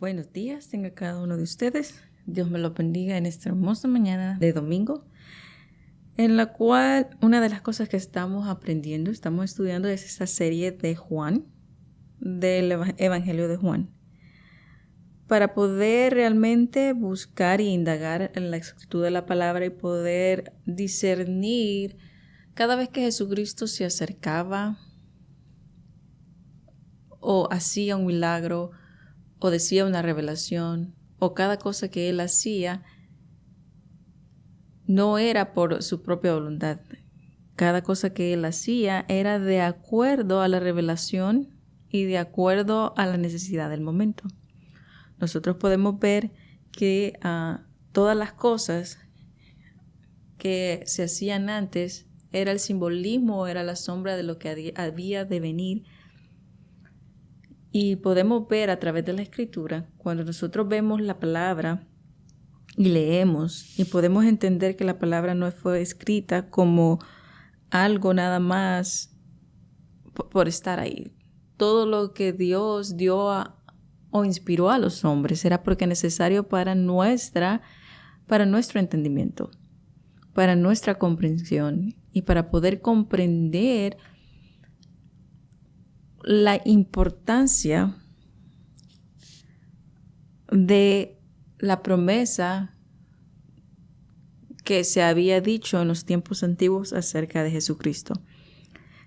Buenos días, tenga cada uno de ustedes. Dios me lo bendiga en esta hermosa mañana de domingo, en la cual una de las cosas que estamos estudiando es esta serie de Juan, del Evangelio de Juan, para poder realmente buscar e indagar en la exactitud de la palabra y poder discernir cada vez que Jesucristo se acercaba o hacía un milagro o decía una revelación, o cada cosa que él hacía no era por su propia voluntad. Cada cosa que él hacía era de acuerdo a la revelación y de acuerdo a la necesidad del momento. Nosotros podemos ver que todas las cosas que se hacían antes era el simbolismo, era la sombra de lo que había de venir. Y podemos ver a través de la Escritura, cuando nosotros vemos la palabra y leemos, y podemos entender que la palabra no fue escrita como algo nada más por estar ahí. Todo lo que Dios dio o inspiró a los hombres era porque es necesario para nuestro entendimiento, para nuestra comprensión y para poder comprender la importancia de la promesa que se había dicho en los tiempos antiguos acerca de Jesucristo.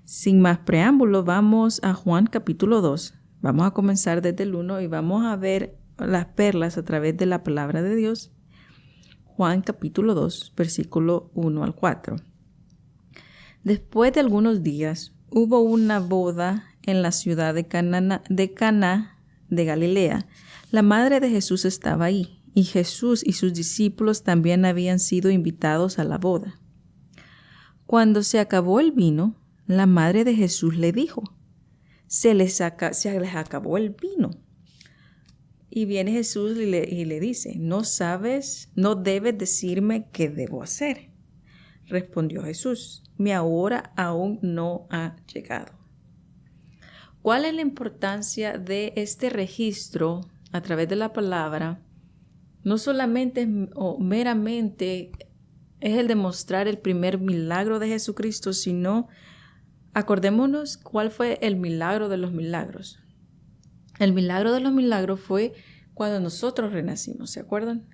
Sin más preámbulo, vamos a Juan capítulo 2. Vamos a comenzar desde el 1 y vamos a ver las perlas a través de la palabra de Dios. Juan capítulo 2, versículo 1 al 4. Después de algunos días, hubo una boda en la ciudad de Caná de Galilea. La madre de Jesús estaba ahí, y Jesús y sus discípulos también habían sido invitados a la boda. Cuando se acabó el vino, la madre de Jesús le dijo: se les acabó el vino. Y viene Jesús y le dice: no debes decirme qué debo hacer. Respondió Jesús: mi hora aún no ha llegado. ¿Cuál es la importancia de este registro a través de la palabra? No solamente o meramente es el demostrar el primer milagro de Jesucristo, sino acordémonos cuál fue el milagro de los milagros. El milagro de los milagros fue cuando nosotros renacimos, ¿se acuerdan?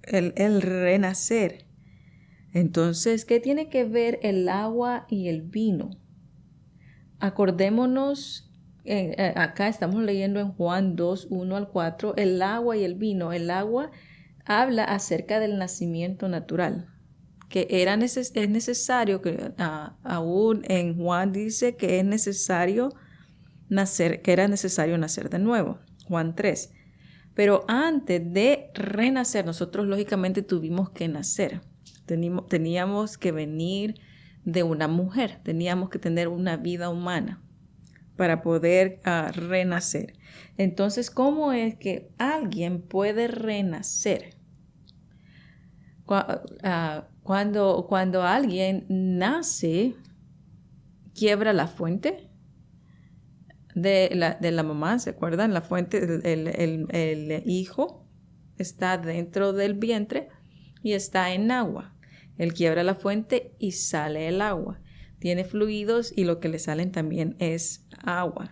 El renacer. Entonces, ¿qué tiene que ver el agua y el vino? Acordémonos, acá estamos leyendo en Juan 2, 1 al 4, el agua y el vino. El agua habla acerca del nacimiento natural, que es necesario, que aún en Juan dice que es necesario nacer, que era necesario nacer de nuevo, Juan 3. Pero antes de renacer, nosotros lógicamente tuvimos que nacer. Teníamos que venir de una mujer, teníamos que tener una vida humana para poder renacer. Entonces, ¿cómo es que alguien puede renacer? Cuando alguien nace, quiebra la fuente de la mamá, ¿se acuerdan? La fuente, el hijo está dentro del vientre y está en agua. Él quiebra la fuente y sale el agua. Tiene fluidos y lo que le salen también es agua.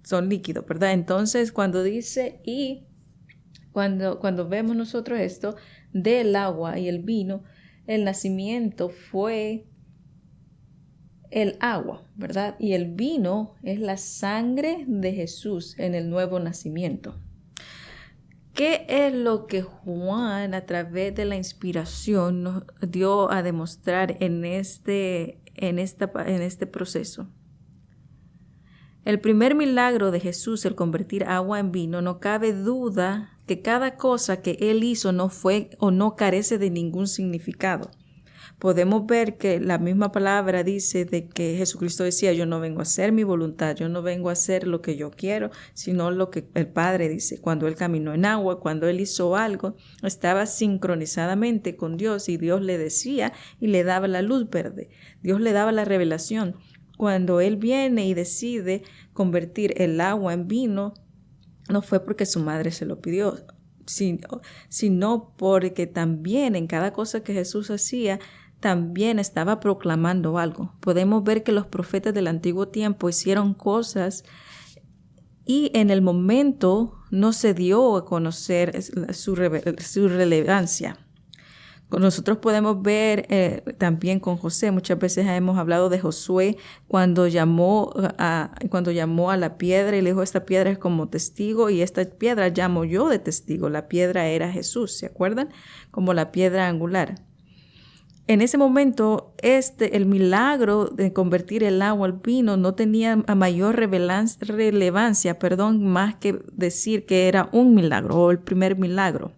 Son líquidos, ¿verdad? Entonces, cuando dice cuando vemos nosotros esto del agua y el vino, el nacimiento fue el agua, ¿verdad? Y el vino es la sangre de Jesús en el nuevo nacimiento. ¿Qué es lo que Juan, a través de la inspiración, nos dio a demostrar en este proceso? El primer milagro de Jesús, el convertir agua en vino, no cabe duda que cada cosa que él hizo no fue o no carece de ningún significado. Podemos ver que la misma palabra dice de que Jesucristo decía: yo no vengo a hacer mi voluntad, yo no vengo a hacer lo que yo quiero, sino lo que el Padre dice. Cuando él caminó en agua, cuando él hizo algo, estaba sincronizadamente con Dios y Dios le decía y le daba la luz verde. Dios le daba la revelación. Cuando él viene y decide convertir el agua en vino, no fue porque su madre se lo pidió, sino porque también en cada cosa que Jesús hacía, también estaba proclamando algo. Podemos ver que los profetas del antiguo tiempo hicieron cosas y en el momento no se dio a conocer su relevancia. Nosotros podemos ver también con José, muchas veces hemos hablado de Josué cuando llamó a la piedra y le dijo, esta piedra es como testigo y esta piedra llamo yo de testigo. La piedra era Jesús, ¿se acuerdan? Como la piedra angular. En ese momento, el milagro de convertir el agua al vino no tenía a mayor relevancia, más que decir que era un milagro o el primer milagro.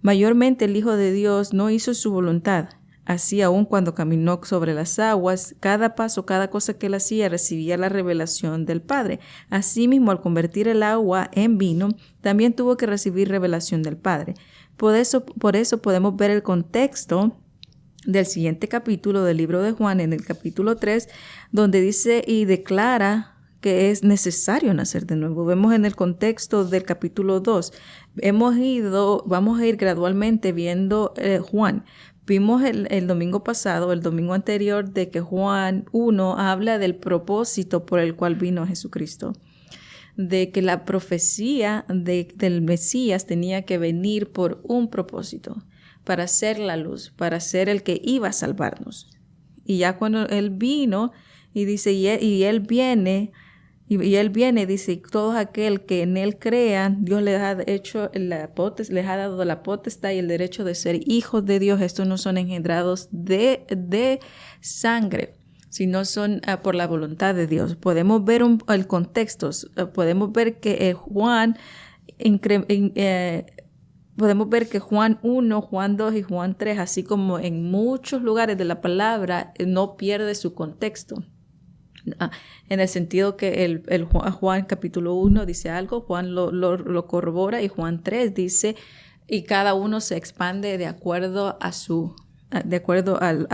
Mayormente el Hijo de Dios no hizo su voluntad. Así aún cuando caminó sobre las aguas, cada paso, cada cosa que él hacía recibía la revelación del Padre. Asimismo, al convertir el agua en vino, también tuvo que recibir revelación del Padre. Por eso podemos ver el contexto del siguiente capítulo del libro de Juan, en el capítulo 3, donde dice y declara que es necesario nacer de nuevo. Vemos en el contexto del capítulo 2. Vamos a ir gradualmente viendo Juan. Vimos el domingo pasado, el domingo anterior, de que Juan 1 habla del propósito por el cual vino Jesucristo. De que la profecía del Mesías tenía que venir por un propósito, para ser la luz, para ser el que iba a salvarnos. Y ya cuando Él vino y dice, y Él viene, dice, y todo aquel que en Él crean, Dios les ha dado la potestad y el derecho de ser hijos de Dios. Estos no son engendrados de sangre, sino son por la voluntad de Dios. Podemos ver el contexto, podemos ver que podemos ver que Juan 1, Juan 2 y Juan 3, así como en muchos lugares de la palabra, no pierde su contexto. En el sentido que Juan capítulo 1 dice algo, Juan lo corrobora y Juan 3 dice, y cada uno se expande de acuerdo a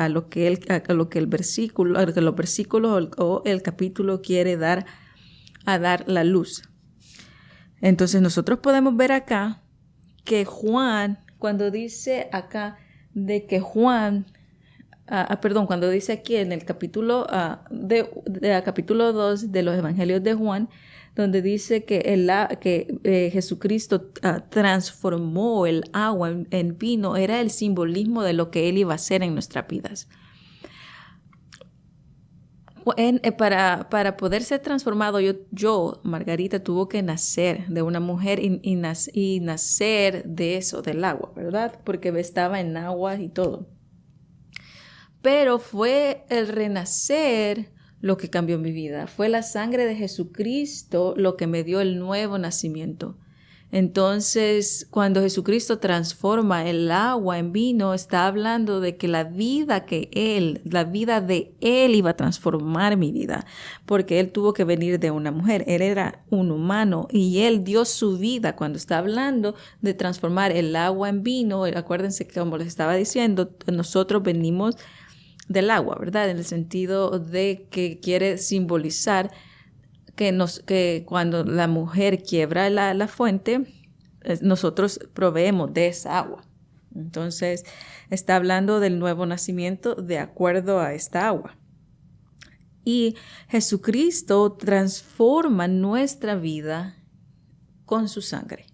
lo que el versículo, a los versículos o el capítulo quiere dar la luz. Entonces nosotros podemos ver acá que Juan, cuando dice acá de que Juan, cuando dice aquí en el capítulo capítulo 2 de los Evangelios de Juan, donde dice que Jesucristo transformó el agua en vino, era el simbolismo de lo que Él iba a hacer en nuestras vidas. Para poder ser transformado, yo, Margarita, tuvo que nacer de una mujer y nacer de eso, del agua, ¿verdad? Porque estaba en agua y todo. Pero fue el renacer lo que cambió mi vida. Fue la sangre de Jesucristo lo que me dio el nuevo nacimiento. Entonces, cuando Jesucristo transforma el agua en vino, está hablando de que la vida de Él iba a transformar mi vida, porque Él tuvo que venir de una mujer. Él era un humano y Él dio su vida. Cuando está hablando de transformar el agua en vino, acuérdense que, como les estaba diciendo, nosotros venimos del agua, ¿verdad? En el sentido de que quiere simbolizar que cuando la mujer quiebra la fuente, nosotros proveemos de esa agua. Entonces, está hablando del nuevo nacimiento de acuerdo a esta agua. Y Jesucristo transforma nuestra vida con su sangre.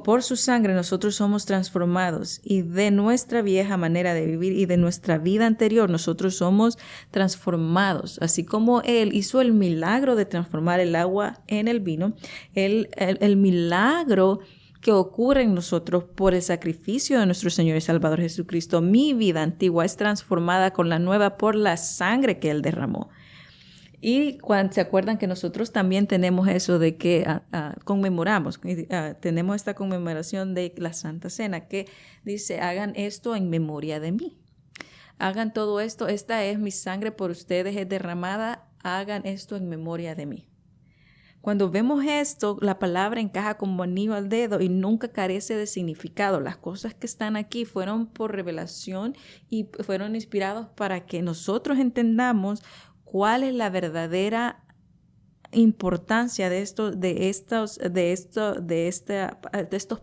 Por su sangre nosotros somos transformados y de nuestra vieja manera de vivir y de nuestra vida anterior nosotros somos transformados. Así como Él hizo el milagro de transformar el agua en el vino, el milagro que ocurre en nosotros por el sacrificio de nuestro Señor y Salvador Jesucristo, mi vida antigua es transformada con la nueva por la sangre que Él derramó. Y cuando se acuerdan que nosotros también tenemos eso de que conmemoramos, tenemos esta conmemoración de la Santa Cena que dice, hagan esto en memoria de mí. Hagan todo esto, esta es mi sangre por ustedes, es derramada, hagan esto en memoria de mí. Cuando vemos esto, la palabra encaja como anillo al dedo y nunca carece de significado. Las cosas que están aquí fueron por revelación y fueron inspirados para que nosotros entendamos cuál es la verdadera importancia de estos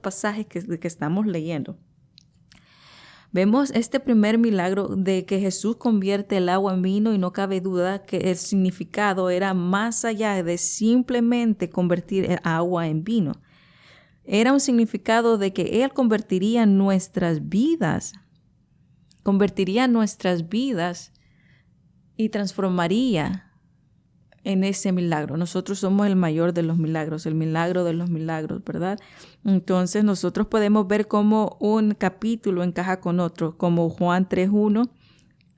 pasajes que estamos leyendo. Vemos este primer milagro de que Jesús convierte el agua en vino y no cabe duda que el significado era más allá de simplemente convertir el agua en vino. Era un significado de que Él convertiría nuestras vidas y transformaría en ese milagro. Nosotros somos el mayor de los milagros, el milagro de los milagros, ¿verdad? Entonces nosotros podemos ver cómo un capítulo encaja con otro, como Juan 3:1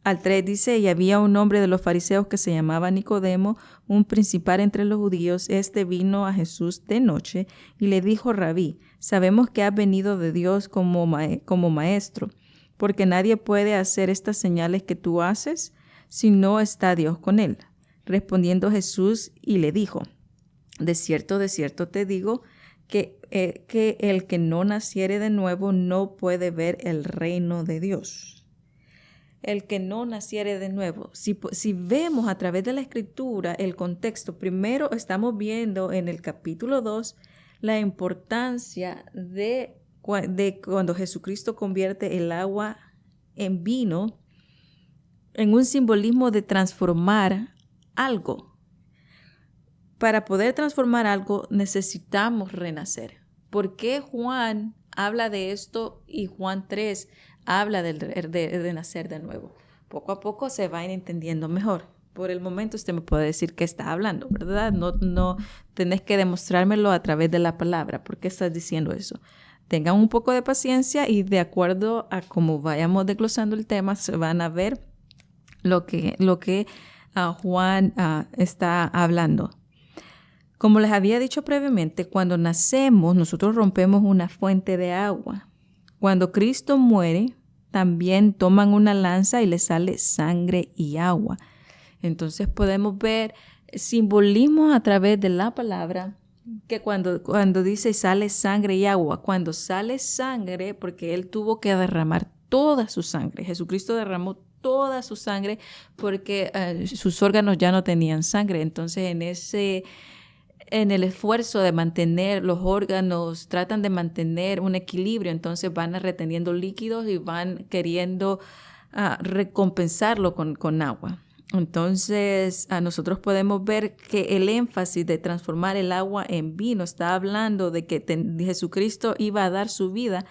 al 3 dice, y había un hombre de los fariseos que se llamaba Nicodemo, un principal entre los judíos. Este vino a Jesús de noche y le dijo, Rabí, sabemos que has venido de Dios como maestro, porque nadie puede hacer estas señales que tú haces si no está Dios con él. Respondiendo Jesús y le dijo, de cierto te digo que el que no naciere de nuevo no puede ver el reino de Dios. El que no naciere de nuevo. Si vemos a través de la Escritura el contexto, primero estamos viendo en el capítulo 2 la importancia de cuando Jesucristo convierte el agua en vino, en un simbolismo de transformar algo. Para poder transformar algo necesitamos renacer. ¿Por qué Juan habla de esto y Juan 3 habla de nacer de nuevo? Poco a poco se va entendiendo mejor. Por el momento usted me puede decir qué está hablando, ¿verdad? No tenés que demostrármelo a través de la palabra. ¿Por qué estás diciendo eso? Tengan un poco de paciencia y de acuerdo a cómo vayamos desglosando el tema, se van a ver lo que Juan está hablando. Como les había dicho previamente, cuando nacemos, nosotros rompemos una fuente de agua. Cuando Cristo muere, también toman una lanza y le sale sangre y agua. Entonces podemos ver simbolismos a través de la palabra que cuando dice sale sangre y agua, cuando sale sangre, porque Él tuvo que derramar toda su sangre. Jesucristo derramó toda su sangre porque sus órganos ya no tenían sangre. Entonces en el esfuerzo de mantener los órganos, tratan de mantener un equilibrio, entonces van reteniendo líquidos y van queriendo recompensarlo con agua. Entonces nosotros podemos ver que el énfasis de transformar el agua en vino está hablando de que Jesucristo iba a dar su vida,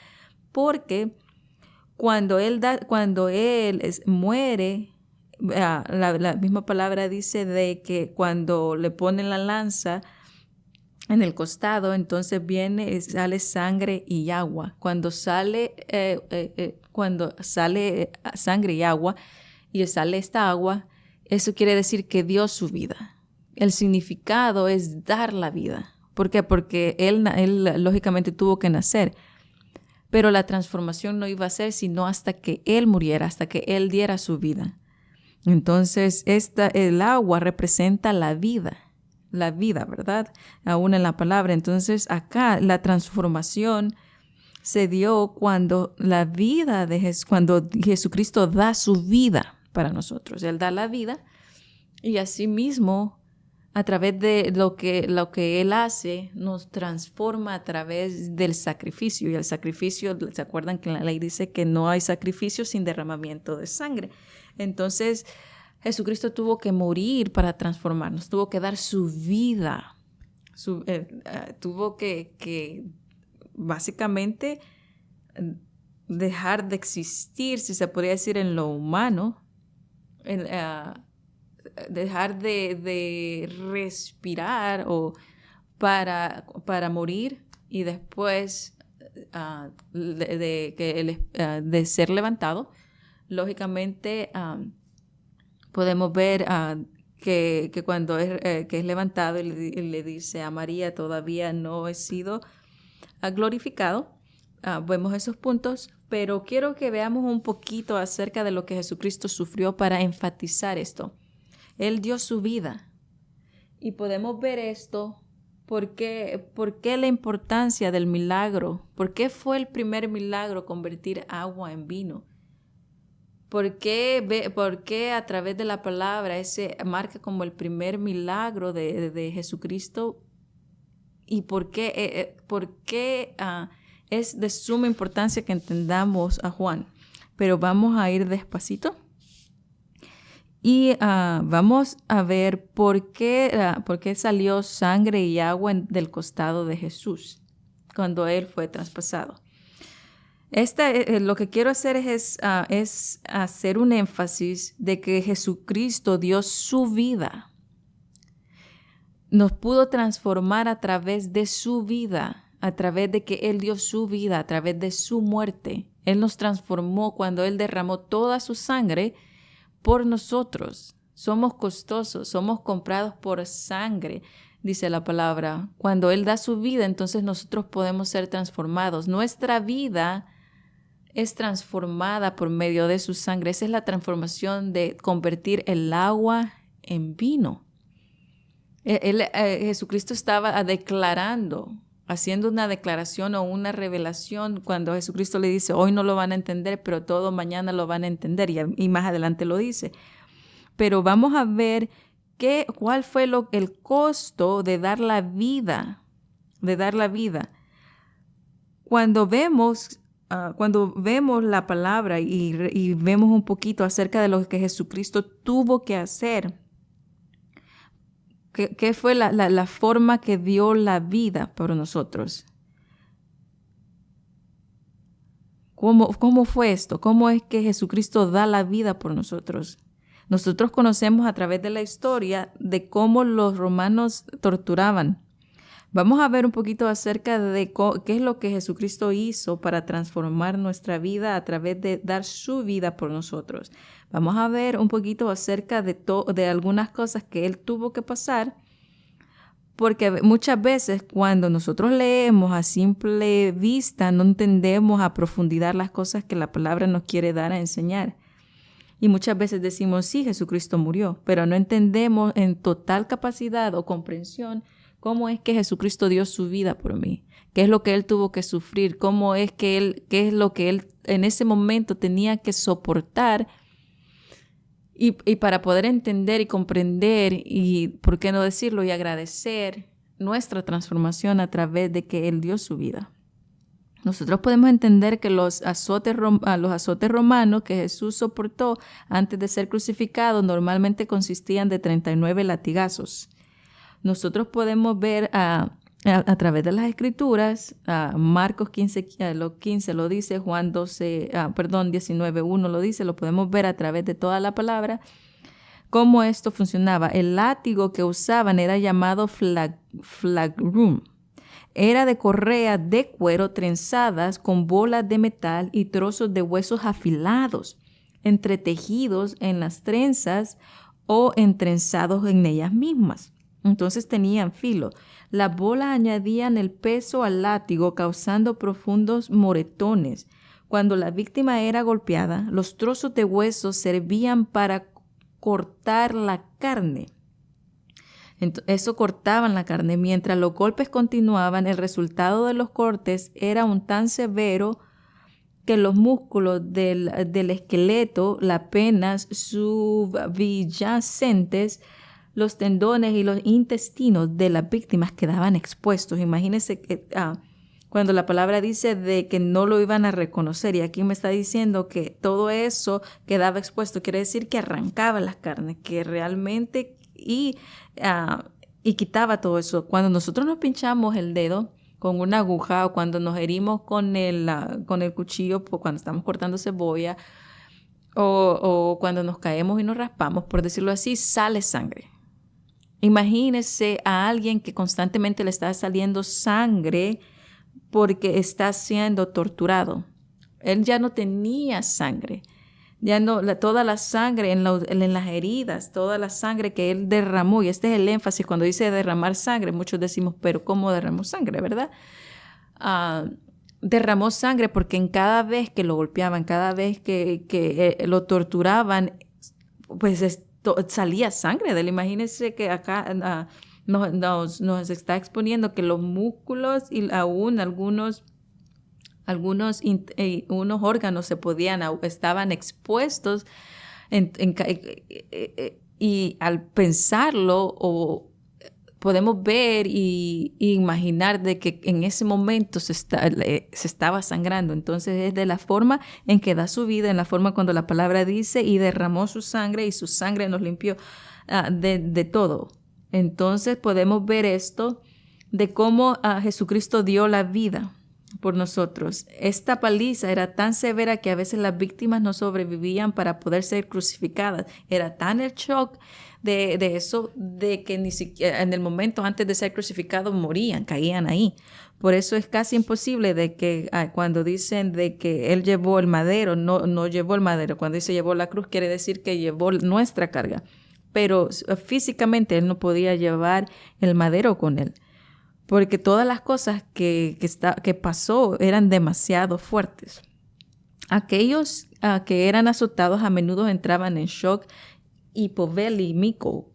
porque cuando Él muere, la misma palabra dice de que cuando le ponen la lanza en el costado, entonces sale sangre y agua. Cuando sale sangre y agua y sale esta agua, eso quiere decir que dio su vida. El significado es dar la vida. ¿Por qué? Porque él lógicamente tuvo que nacer. Pero la transformación no iba a ser sino hasta que Él muriera, hasta que Él diera su vida. Entonces, el agua representa la vida, ¿verdad? Aún en la palabra. Entonces, acá la transformación se dio cuando cuando Jesucristo da su vida para nosotros. Él da la vida y asimismo, a través de lo que Él hace, nos transforma a través del sacrificio. Y el sacrificio, ¿se acuerdan que la ley dice que no hay sacrificio sin derramamiento de sangre? Entonces, Jesucristo tuvo que morir para transformarnos, tuvo que dar su vida, tuvo que básicamente dejar de existir, si se podría decir, en lo humano, dejar de respirar o para morir y después de ser levantado. Lógicamente podemos ver que cuando que es levantado y le dice a María, todavía no he sido glorificado. Vemos esos puntos, pero quiero que veamos un poquito acerca de lo que Jesucristo sufrió para enfatizar esto. Él dio su vida y podemos ver esto. ¿Por qué la importancia del milagro? ¿Por qué fue el primer milagro convertir agua en vino? por qué a través de la palabra ese marca como el primer milagro de Jesucristo? ¿Y por qué es de suma importancia que entendamos a Juan? Pero vamos a ir despacito y vamos a ver por qué salió sangre y agua del costado de Jesús cuando él fue traspasado. Lo que quiero hacer es hacer un énfasis de que Jesucristo dio su vida. Nos pudo transformar a través de su vida, a través de que Él dio su vida, a través de su muerte. Él nos transformó cuando Él derramó toda su sangre por nosotros. Somos costosos, somos comprados por sangre, dice la palabra. Cuando Él da su vida, entonces nosotros podemos ser transformados. Nuestra vida es transformada por medio de su sangre. Esa es la transformación de convertir el agua en vino. Jesucristo estaba declarando, haciendo una declaración o una revelación cuando Jesucristo le dice, hoy no lo van a entender, pero todo mañana lo van a entender, y más adelante lo dice. Pero vamos a ver cuál fue el costo de dar la vida, Cuando vemos la palabra y vemos un poquito acerca de lo que Jesucristo tuvo que hacer, ¿qué fue la forma que dio la vida por nosotros? ¿Cómo fue esto? ¿Cómo es que Jesucristo da la vida por nosotros? Nosotros conocemos a través de la historia de cómo los romanos torturaban. Vamos a ver un poquito acerca de qué es lo que Jesucristo hizo para transformar nuestra vida a través de dar su vida por nosotros. Vamos a ver un poquito acerca de algunas cosas que Él tuvo que pasar, porque muchas veces cuando nosotros leemos a simple vista no entendemos a profundidad las cosas que la palabra nos quiere dar a enseñar. Y muchas veces decimos, sí, Jesucristo murió, pero no entendemos en total capacidad o comprensión cómo es que Jesucristo dio su vida por mí, qué es lo que Él tuvo que sufrir, qué es lo que Él en ese momento tenía que soportar y para poder entender y comprender y, por qué no decirlo, y agradecer nuestra transformación a través de que Él dio su vida. Nosotros podemos entender que los azotes romanos que Jesús soportó antes de ser crucificado normalmente consistían de 39 latigazos. Nosotros podemos ver a través de las Escrituras, Marcos 15 lo dice, Juan 19:1 lo dice, lo podemos ver a través de toda la palabra, cómo esto funcionaba. El látigo que usaban era llamado flagrum. Era de correa de cuero trenzadas con bolas de metal y trozos de huesos afilados, entretejidos en las trenzas o entrenzados en ellas mismas. Entonces tenían filo. Las bolas añadían el peso al látigo, causando profundos moretones. Cuando la víctima era golpeada, los trozos de hueso servían para cortar la carne. Eso cortaban la carne. Mientras los golpes continuaban, el resultado de los cortes era tan severo que los músculos del esqueleto, las venas subyacentes, los tendones y los intestinos de las víctimas quedaban expuestos. Imagínense que cuando la palabra dice de que no lo iban a reconocer, y aquí me está diciendo que todo eso quedaba expuesto, quiere decir que arrancaba las carnes, que realmente y quitaba todo eso. Cuando nosotros nos pinchamos el dedo con una aguja o cuando nos herimos con el cuchillo, cuando estamos cortando cebolla o cuando nos caemos y nos raspamos, por decirlo así, sale sangre. Imagínese a alguien que constantemente le está saliendo sangre porque está siendo torturado. Él ya no tenía sangre. Ya no, toda la sangre en las heridas, toda la sangre que él derramó, y este es el énfasis cuando dice derramar sangre, muchos decimos, pero ¿cómo derramó sangre, verdad? Derramó sangre porque en cada vez que lo golpeaban, cada vez que lo torturaban, pues salía sangre de él. Imagínense que acá nos está exponiendo que los músculos y aún algunos unos órganos estaban expuestos y al pensarlo podemos ver y imaginar de que en ese momento se estaba sangrando. Entonces es de la forma en que da su vida, en la forma cuando la palabra dice y derramó su sangre y su sangre nos limpió de todo. Entonces podemos ver esto de cómo Jesucristo dio la vida por nosotros. Esta paliza era tan severa que a veces las víctimas no sobrevivían para poder ser crucificadas. Era tan el shock de eso, de que ni siquiera en el momento antes de ser crucificados morían, caían ahí. Por eso es casi imposible de que cuando dicen de que Él llevó el madero, no llevó el madero. Cuando dice llevó la cruz, quiere decir que llevó nuestra carga. Pero físicamente Él no podía llevar el madero con Él, porque todas las cosas que pasó eran demasiado fuertes. Aquellos que eran azotados a menudo entraban en shock hipovélico,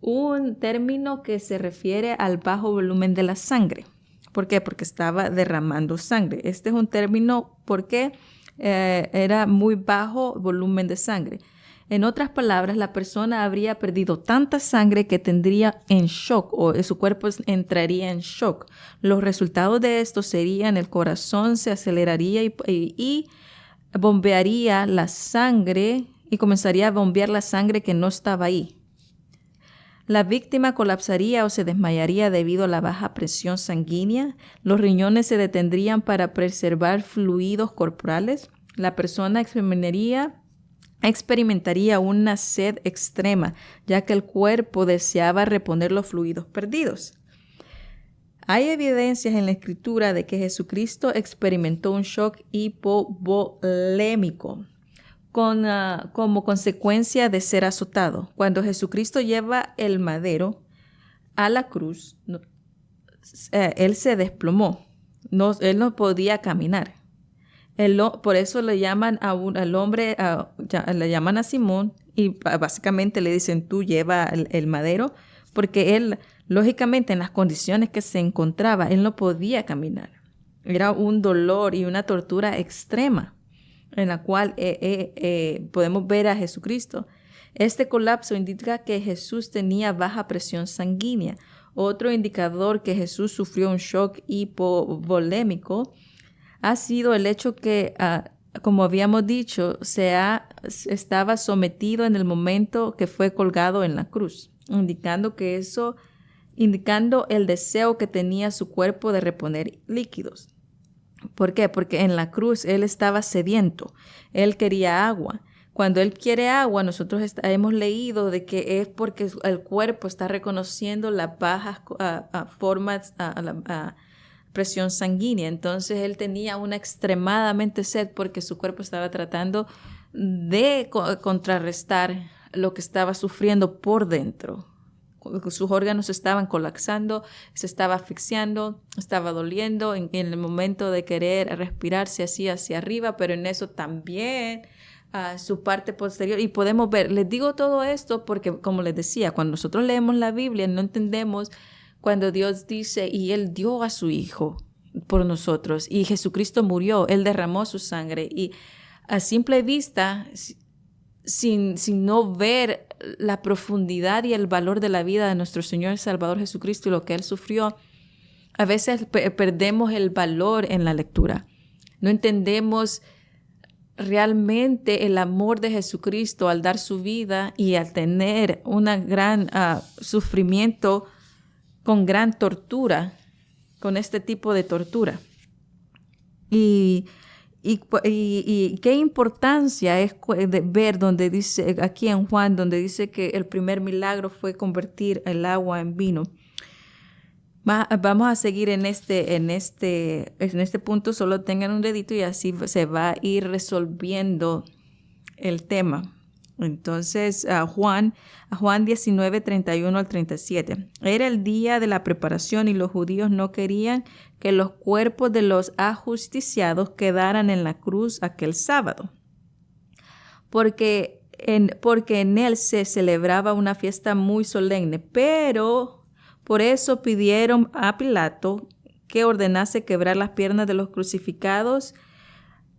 un término que se refiere al bajo volumen de la sangre. ¿Por qué? Porque estaba derramando sangre. Este es un término porque era muy bajo volumen de sangre. En otras palabras, la persona habría perdido tanta sangre que tendría en shock o su cuerpo entraría en shock. Los resultados de esto serían el corazón se aceleraría y bombearía la sangre y comenzaría a bombear la sangre que no estaba ahí. La víctima colapsaría o se desmayaría debido a la baja presión sanguínea. Los riñones se detendrían para preservar fluidos corporales. La persona experimentaría una sed extrema, ya que el cuerpo deseaba reponer los fluidos perdidos. Hay evidencias en la Escritura de que Jesucristo experimentó un shock hipovolémico como consecuencia de ser azotado. Cuando Jesucristo lleva el madero a la cruz, Él se desplomó. Él no podía caminar. Por eso le llaman al hombre, le llaman a Simón y básicamente le dicen, tú lleva el madero, porque él, lógicamente, en las condiciones que se encontraba, él no podía caminar. Era un dolor y una tortura extrema en la cual podemos ver a Jesucristo. Este colapso indica que Jesús tenía baja presión sanguínea. Otro indicador que Jesús sufrió un shock hipovolémico ha sido el hecho que, como habíamos dicho, estaba sometido en el momento que fue colgado en la cruz, indicando el deseo que tenía su cuerpo de reponer líquidos. ¿Por qué? Porque en la cruz Él estaba sediento, Él quería agua. Cuando Él quiere agua, nosotros hemos leído de que es porque el cuerpo está reconociendo las bajas formas, presión sanguínea. Entonces Él tenía una extremadamente sed porque su cuerpo estaba tratando de contrarrestar lo que estaba sufriendo por dentro. Sus órganos estaban colapsando, se estaba asfixiando, estaba doliendo. En el momento de querer respirar se hacía hacia arriba, pero en eso también su parte posterior. Y podemos ver, les digo todo esto porque, como les decía, cuando nosotros leemos la Biblia no entendemos cuando Dios dice, y Él dio a su Hijo por nosotros, y Jesucristo murió, Él derramó su sangre, y a simple vista, sin no ver la profundidad y el valor de la vida de nuestro Señor y Salvador Jesucristo y lo que Él sufrió, a veces perdemos el valor en la lectura. No entendemos realmente el amor de Jesucristo al dar su vida y al tener un gran sufrimiento con gran tortura, con este tipo de tortura. Y qué importancia es de ver donde dice, aquí en Juan, donde dice que el primer milagro fue convertir el agua en vino. Vamos a seguir en este punto, solo tengan un dedito y así se va a ir resolviendo el tema. Entonces, Juan 19, 31 al 37. Era el día de la preparación y los judíos no querían que los cuerpos de los ajusticiados quedaran en la cruz aquel sábado, porque en él se celebraba una fiesta muy solemne, pero Por eso pidieron a Pilato que ordenase quebrar las piernas de los crucificados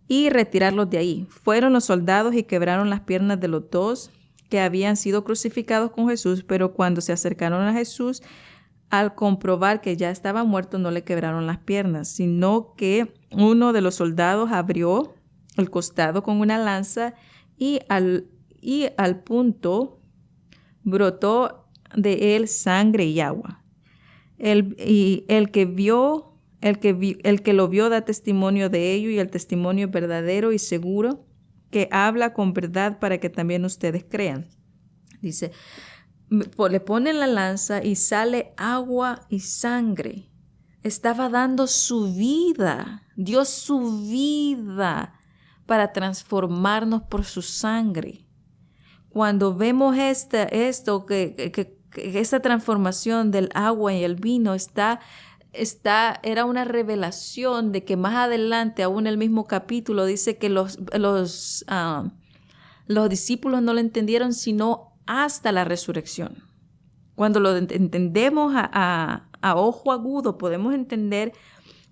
y retirarlos de ahí. Fueron los soldados y quebraron las piernas de los dos que habían sido crucificados con Jesús, pero cuando se acercaron a Jesús, al comprobar que ya estaba muerto, no le quebraron las piernas, sino que uno de los soldados abrió el costado con una lanza y al punto brotó de él sangre y agua. El que lo vio da testimonio de ello, y el testimonio es verdadero y seguro, que habla con verdad para que también ustedes crean. Dice, le ponen la lanza y sale agua y sangre. Estaba dando su vida, dio su vida para transformarnos por su sangre. Cuando vemos esta transformación del agua y el vino era una revelación de que más adelante, aún el mismo capítulo, dice que los discípulos no lo entendieron sino hasta la resurrección. Cuando lo entendemos a ojo agudo, podemos entender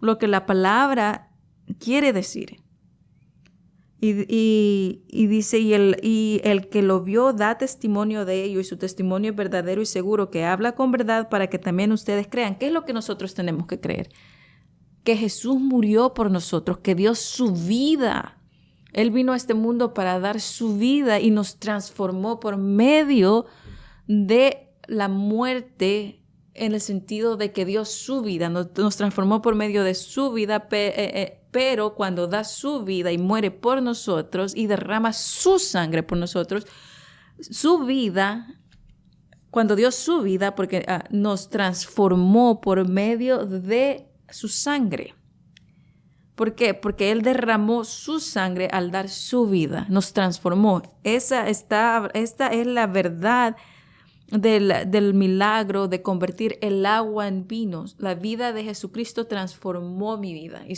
lo que la palabra quiere decir. Y dice, y el que lo vio da testimonio de ello, y su testimonio es verdadero y seguro, que habla con verdad para que también ustedes crean. ¿Qué es lo que nosotros tenemos que creer? Que Jesús murió por nosotros, que dio su vida. Él vino a este mundo para dar su vida y nos transformó por medio de la muerte, en el sentido de que dio su vida, nos transformó por medio de su vida, pero cuando da su vida y muere por nosotros y derrama su sangre por nosotros, su vida, cuando dio su vida, porque nos transformó por medio de su sangre. ¿Por qué? Porque Él derramó su sangre al dar su vida, nos transformó. Esta es la verdad del milagro de convertir el agua en vino. La vida de Jesucristo transformó mi vida. Y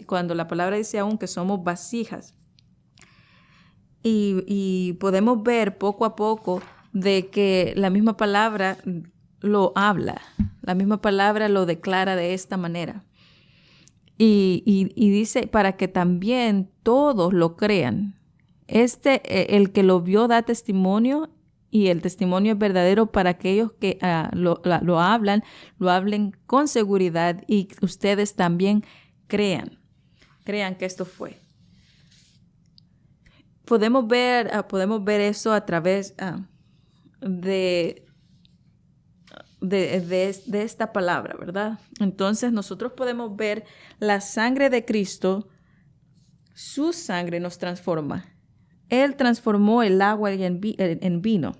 cuando la palabra dice aún que somos vasijas. Y podemos ver poco a poco de que la misma palabra lo habla. La misma palabra lo declara de esta manera. Y dice, para que también todos lo crean. El que lo vio da testimonio, y el testimonio es verdadero para aquellos que lo hablen con seguridad, y ustedes también crean que esto fue. Podemos ver eso a través de esta palabra, ¿verdad? Entonces nosotros podemos ver la sangre de Cristo. Su sangre nos transforma. Él transformó el agua en vino.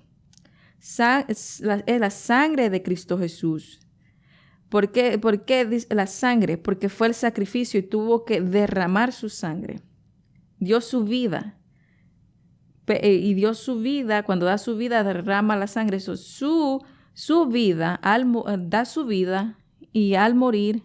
Es la sangre de Cristo Jesús. ¿Por qué dice la sangre? Porque fue el sacrificio y tuvo que derramar su sangre. Dio su vida. Y dio su vida. Cuando da su vida, derrama la sangre. Eso, su vida, da su vida, y al morir,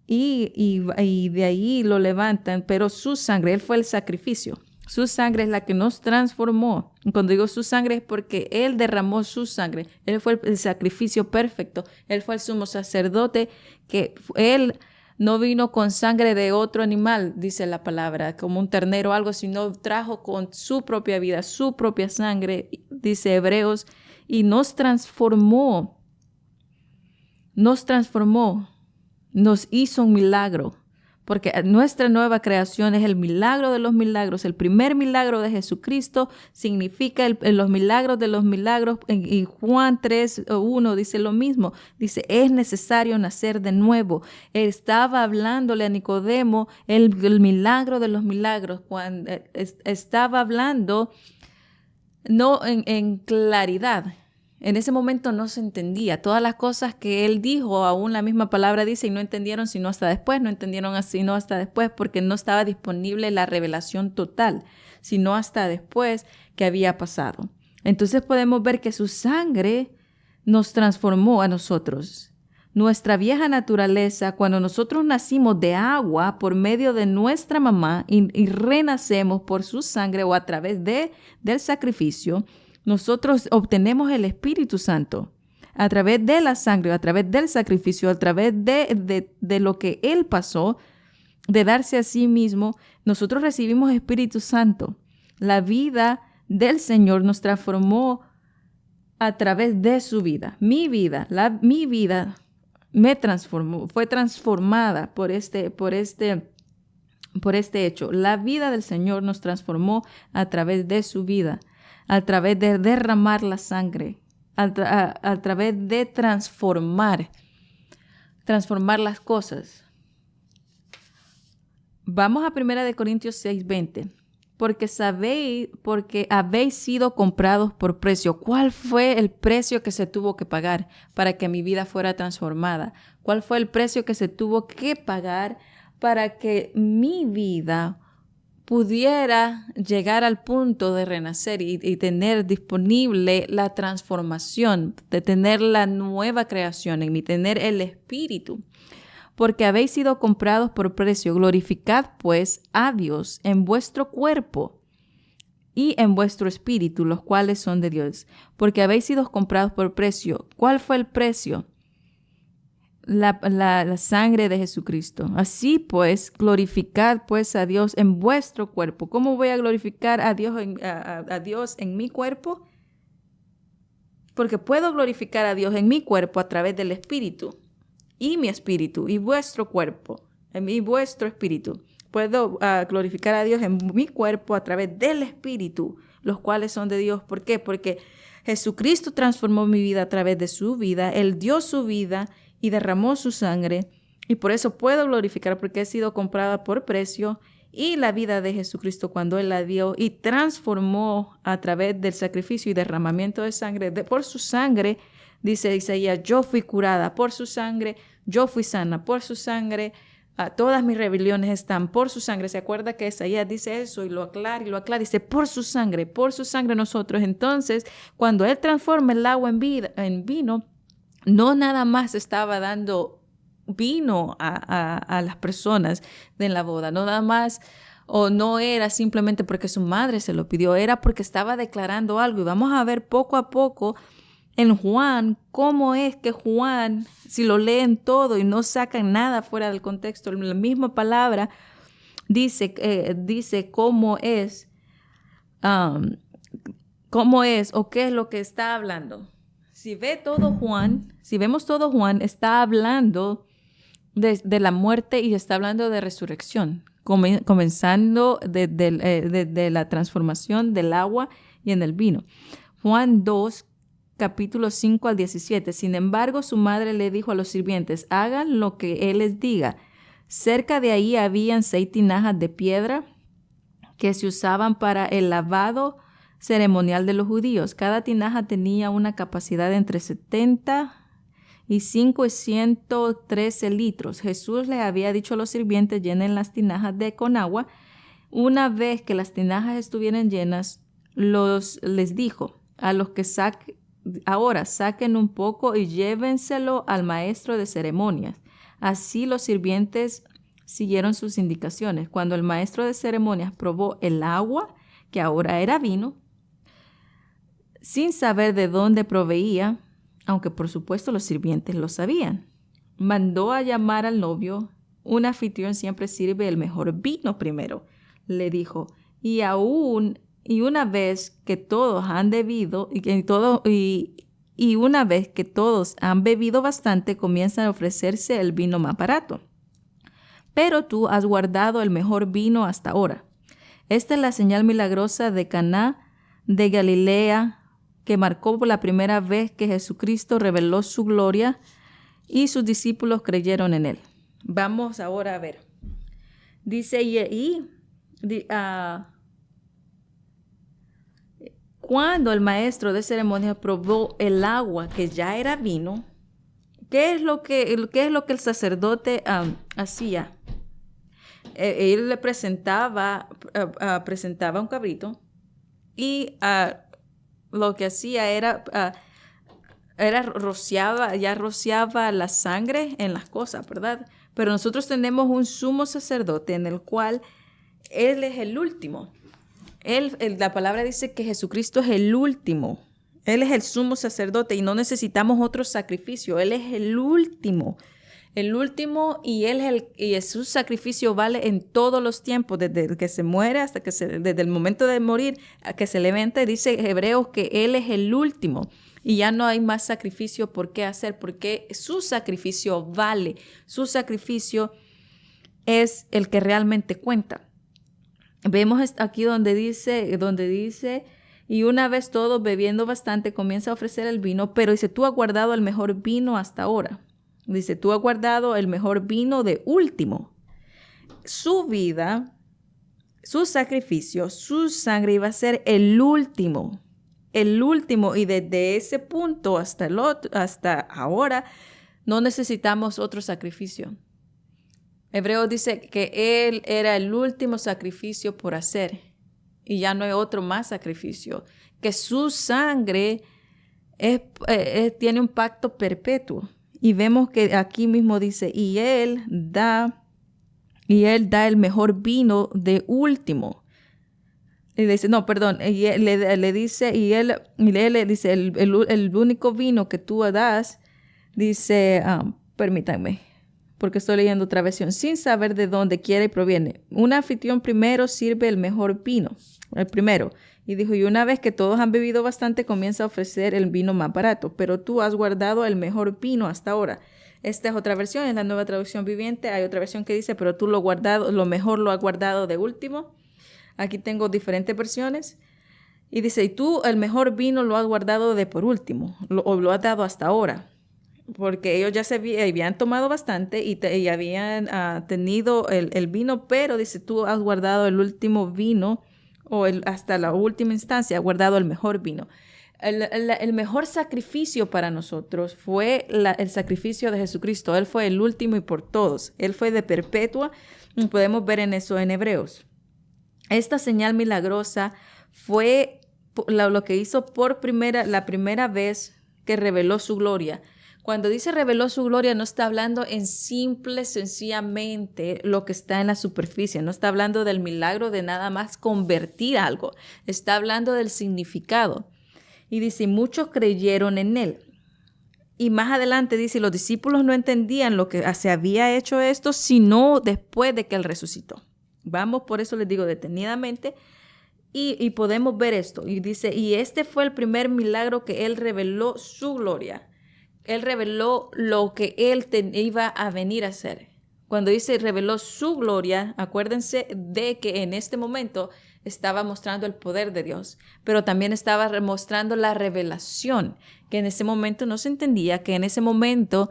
y de ahí lo levantan, pero su sangre, Él fue el sacrificio. Su sangre es la que nos transformó. Y cuando digo su sangre es porque Él derramó su sangre. Él fue el sacrificio perfecto. Él fue el sumo sacerdote, que Él no vino con sangre de otro animal, dice la palabra, como un ternero o algo, sino trajo con su propia vida, su propia sangre, dice Hebreos, y nos transformó, nos hizo un milagro, porque nuestra nueva creación es el milagro de los milagros. El primer milagro de Jesucristo significa los milagros de los milagros. Y Juan 3:1 dice lo mismo. Dice, es necesario nacer de nuevo. Él estaba hablándole a Nicodemo el milagro de los milagros. Cuando estaba hablando no en claridad. En ese momento no se entendía. Todas las cosas que Él dijo, aún la misma palabra dice, y no entendieron sino hasta después. No entendieron sino hasta después, porque no estaba disponible la revelación total, sino hasta después que había pasado. Entonces podemos ver que su sangre nos transformó a nosotros. Nuestra vieja naturaleza, cuando nosotros nacimos de agua por medio de nuestra mamá y renacemos por su sangre o a través del sacrificio, nosotros obtenemos el Espíritu Santo. a través de la sangre, a través del sacrificio, a través de lo que Él pasó, de darse a sí mismo, nosotros recibimos Espíritu Santo. La vida del Señor nos transformó a través de su vida. Mi vida me transformó, fue transformada por este hecho. La vida del Señor nos transformó a través de su vida, a través de derramar la sangre, a través de transformar las cosas. Vamos a 1 Corintios 6:20. Porque habéis sido comprados por precio. ¿Cuál fue el precio que se tuvo que pagar para que mi vida fuera transformada? ¿Cuál fue el precio que se tuvo que pagar para que mi vida pudiera llegar al punto de renacer y tener disponible la transformación, de tener la nueva creación en mí, tener el Espíritu? Porque habéis sido comprados por precio. Glorificad, pues, a Dios en vuestro cuerpo y en vuestro espíritu, los cuales son de Dios. Porque habéis sido comprados por precio. ¿Cuál fue el precio? La sangre de Jesucristo. Así pues, glorificad, pues, a Dios en vuestro cuerpo. ¿Cómo voy a glorificar a Dios en mi cuerpo? Porque puedo glorificar a Dios en mi cuerpo a través del Espíritu. Y mi espíritu, y vuestro cuerpo, y vuestro espíritu. Puedo glorificar a Dios en mi cuerpo a través del Espíritu, los cuales son de Dios. ¿Por qué? Porque Jesucristo transformó mi vida a través de su vida. Él dio su vida y derramó su sangre. Y por eso puedo glorificar, porque he sido comprada por precio. Y la vida de Jesucristo, cuando Él la dio y transformó a través del sacrificio y derramamiento de sangre, por su sangre, dice Isaías, yo fui curada por su sangre, yo fui sana por su sangre, todas mis rebeliones están por su sangre. ¿Se acuerda que Isaías dice eso y lo aclara? Dice, por su sangre nosotros. Entonces, cuando Él transforma el agua en vino, no nada más estaba dando vino a las personas en la boda, no nada más, o no era simplemente porque su madre se lo pidió, era porque estaba declarando algo. Y vamos a ver poco a poco en Juan, cómo es que Juan, si lo leen todo y no sacan nada fuera del contexto, la misma palabra dice cómo es o qué es lo que está hablando. Si vemos todo Juan, está hablando de la muerte y está hablando de resurrección, comenzando de la transformación del agua y en el vino. Juan 2, capítulo 5 al 17. Sin embargo, su madre le dijo a los sirvientes, hagan lo que él les diga. Cerca de ahí habían 6 tinajas de piedra que se usaban para el lavado ceremonial de los judíos. Cada tinaja tenía una capacidad de entre 75 y 113 litros. Jesús les había dicho a los sirvientes, llenen las tinajas con agua. Una vez que las tinajas estuvieran llenas, les dijo a los que ahora saquen un poco y llévenselo al maestro de ceremonias. Así los sirvientes siguieron sus indicaciones. Cuando el maestro de ceremonias probó el agua, que ahora era vino, sin saber de dónde proveía, aunque por supuesto los sirvientes lo sabían, mandó a llamar al novio. Un anfitrión siempre sirve el mejor vino primero, le dijo, y una vez que todos han bebido y una vez que todos han bebido bastante, comienzan a ofrecerse el vino más barato. Pero tú has guardado el mejor vino hasta ahora. Esta es la señal milagrosa de Caná de Galilea, que marcó por la primera vez que Jesucristo reveló su gloria y sus discípulos creyeron en él. Vamos ahora a ver. Dice, cuando el maestro de ceremonias probó el agua que ya era vino, ¿qué es lo que el sacerdote hacía? Él le presentaba un cabrito y lo que hacía era rociaba la sangre en las cosas, ¿verdad? Pero nosotros tenemos un sumo sacerdote en el cual Él es el último. La palabra dice que Jesucristo es el último Él es el sumo sacerdote y no necesitamos otro sacrificio. Él es el último y su sacrificio vale en todos los tiempos, desde que se muere hasta desde el momento de morir a que se levanta. Dice Hebreos que Él es el último y ya no hay más sacrificio por qué hacer, porque su sacrificio vale. Su sacrificio es el que realmente cuenta. Vemos aquí donde dice, y una vez todos bebiendo bastante, comienza a ofrecer el vino, pero dice, tú has guardado el mejor vino hasta ahora. Dice, tú has guardado el mejor vino de último. Su vida, su sacrificio, su sangre iba a ser el último. Y desde ese punto hasta ahora, no necesitamos otro sacrificio. Hebreos dice que Él era el último sacrificio por hacer y ya no hay otro más sacrificio. Que su sangre tiene un pacto perpetuo. Y vemos que aquí mismo dice, y él da el mejor vino de último. Y dice, no, perdón, y él le dice, él le dice, el único vino que tú das, dice, permítanme, porque estoy leyendo otra versión, sin saber de dónde quiere y proviene. Un anfitrión primero sirve el mejor vino, el primero. Y dijo, y una vez que todos han bebido bastante, comienza a ofrecer el vino más barato, pero tú has guardado el mejor vino hasta ahora. Esta es otra versión, es la Nueva Traducción Viviente. Hay otra versión que dice, pero tú lo mejor lo has guardado de último. Aquí tengo diferentes versiones. Y dice, y tú el mejor vino lo has guardado de por último, o lo has dado hasta ahora. Porque ellos ya habían tomado bastante y habían tenido el vino, pero dice, tú has guardado el último vino, hasta la última instancia, ha guardado el mejor vino. El mejor sacrificio para nosotros fue el sacrificio de Jesucristo. Él fue el último y por todos. Él fue de perpetua. Podemos ver en eso en Hebreos. Esta señal milagrosa fue lo que hizo la primera vez que reveló su gloria. Cuando dice reveló su gloria, no está hablando en sencillamente lo que está en la superficie. No está hablando del milagro de nada más convertir algo. Está hablando del significado. Y dice, muchos creyeron en él. Y más adelante dice, los discípulos no entendían lo que se había hecho esto, sino después de que él resucitó. Vamos, por eso les digo detenidamente. Y podemos ver esto. Y dice, y este fue el primer milagro que él reveló su gloria. Él reveló lo que él iba a venir a hacer. Cuando dice reveló su gloria, acuérdense de que en este momento estaba mostrando el poder de Dios, pero también estaba mostrando la revelación, que en ese momento no se entendía, que en ese momento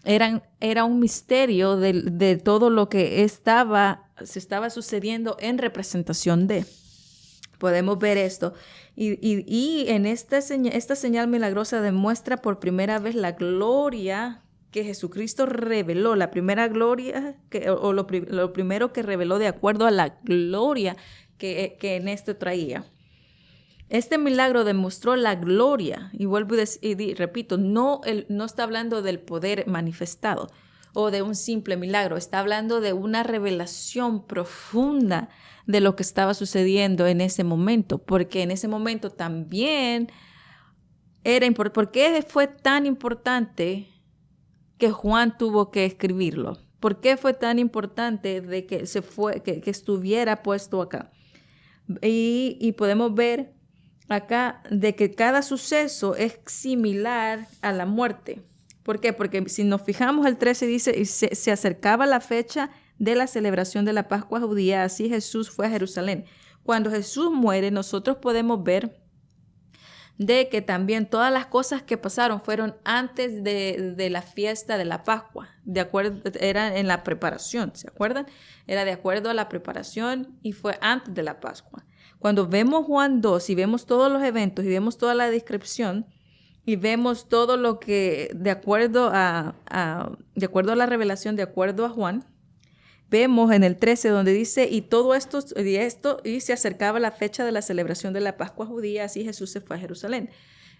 era un misterio de todo lo que se estaba sucediendo en representación de. Podemos ver esto. Y en esta señal milagrosa demuestra por primera vez la gloria que Jesucristo reveló, la primera gloria, lo primero que reveló de acuerdo a la gloria que en esto traía. Este milagro demostró la gloria, y vuelvo y repito, no está hablando del poder manifestado o de un simple milagro, está hablando de una revelación profunda de lo que estaba sucediendo en ese momento, porque en ese momento también era importante. ¿Por qué fue tan importante que Juan tuvo que escribirlo? ¿Por qué fue tan importante de que que estuviera puesto acá? Y podemos ver acá de que cada suceso es similar a la muerte. ¿Por qué? Porque si nos fijamos, el 13 dice, se acercaba la fecha de la celebración de la Pascua judía, así Jesús fue a Jerusalén. Cuando Jesús muere, nosotros podemos ver de que también todas las cosas que pasaron fueron antes de la fiesta de la Pascua. Era en la preparación, ¿se acuerdan? Era de acuerdo a la preparación y fue antes de la Pascua. Cuando vemos Juan 2 y vemos todos los eventos y vemos toda la descripción y vemos todo lo que de acuerdo a la revelación, de acuerdo a Juan, vemos en el 13 donde dice, y todo esto, y se acercaba la fecha de la celebración de la Pascua judía, así Jesús se fue a Jerusalén.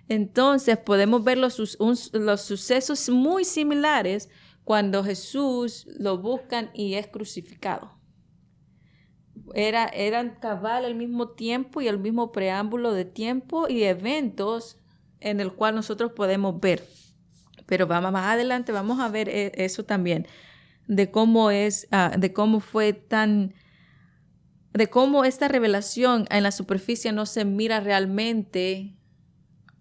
Entonces podemos ver los sucesos muy similares cuando Jesús lo buscan y es crucificado. Eran cabal al mismo tiempo y el mismo preámbulo de tiempo y eventos en el cual nosotros podemos ver. Pero vamos más adelante, vamos a ver eso también, de cómo esta revelación en la superficie no se mira realmente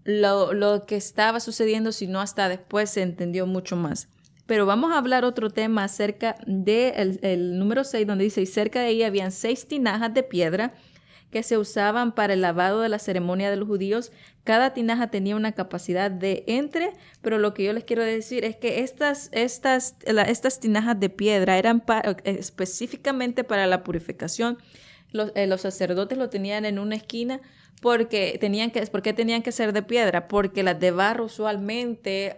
lo que estaba sucediendo, sino hasta después se entendió mucho más. Pero vamos a hablar otro tema acerca del el número 6, donde dice, y cerca de ella habían 6 tinajas de piedra que se usaban para el lavado de la ceremonia de los judíos. Cada tinaja tenía una capacidad de entre, pero lo que yo les quiero decir es que estas tinajas de piedra eran específicamente para la purificación. Los sacerdotes lo tenían en una esquina ¿por qué tenían que ser de piedra? Porque las de barro usualmente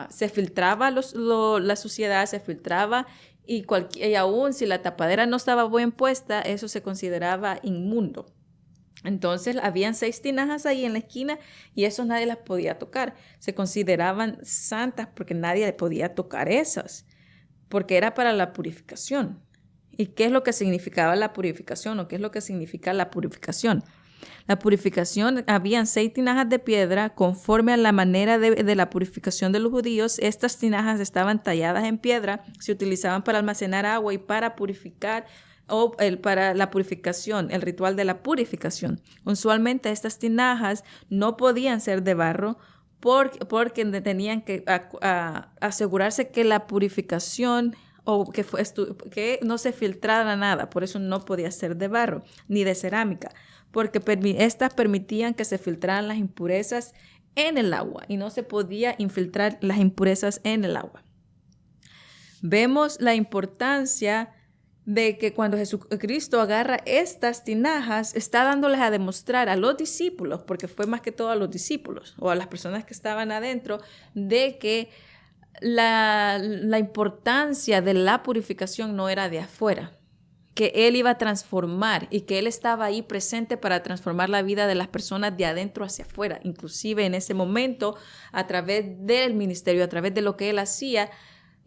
se filtraba la suciedad, se filtraba y aún si la tapadera no estaba bien puesta, eso se consideraba inmundo. Entonces habían 6 tinajas ahí en la esquina y eso nadie las podía tocar. Se consideraban santas porque nadie podía tocar esas, porque era para la purificación. ¿Y qué es lo que significaba la purificación o qué es lo que significa la purificación? La purificación, habían 6 tinajas de piedra conforme a la manera de la purificación de los judíos. Estas tinajas estaban talladas en piedra, se utilizaban para almacenar agua y para purificar para la purificación, el ritual de la purificación. Usualmente estas tinajas no podían ser de barro porque tenían que asegurarse que la purificación o que no se filtrara nada, por eso no podía ser de barro ni de cerámica, porque estas permitían que se filtraran las impurezas en el agua y no se podía infiltrar las impurezas en el agua. Vemos la importancia de que cuando Jesucristo agarra estas tinajas, está dándoles a demostrar a los discípulos, porque fue más que todo a los discípulos o a las personas que estaban adentro, de que la importancia de la purificación no era de afuera, que Él iba a transformar y que Él estaba ahí presente para transformar la vida de las personas de adentro hacia afuera, inclusive en ese momento a través del ministerio, a través de lo que Él hacía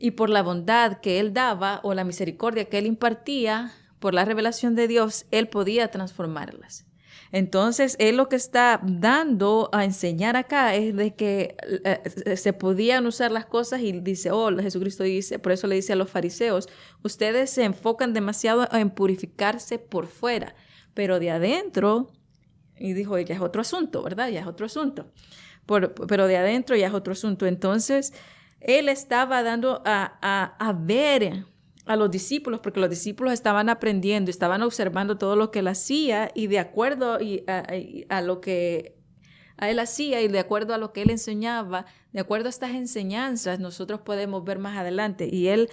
y por la bondad que Él daba o la misericordia que Él impartía, por la revelación de Dios, Él podía transformarlas. Entonces, Él lo que está dando a enseñar acá es de que se podían usar las cosas y dice, Jesucristo dice, por eso le dice a los fariseos, ustedes se enfocan demasiado en purificarse por fuera, pero de adentro, y dijo, ya es otro asunto, ¿verdad? Ya es otro asunto. Pero de adentro ya es otro asunto. Entonces, Él estaba dando a ver a los discípulos, porque los discípulos estaban aprendiendo, estaban observando todo lo que Él hacía y de acuerdo a lo que Él hacía y de acuerdo a lo que Él enseñaba, de acuerdo a estas enseñanzas, nosotros podemos ver más adelante. Y Él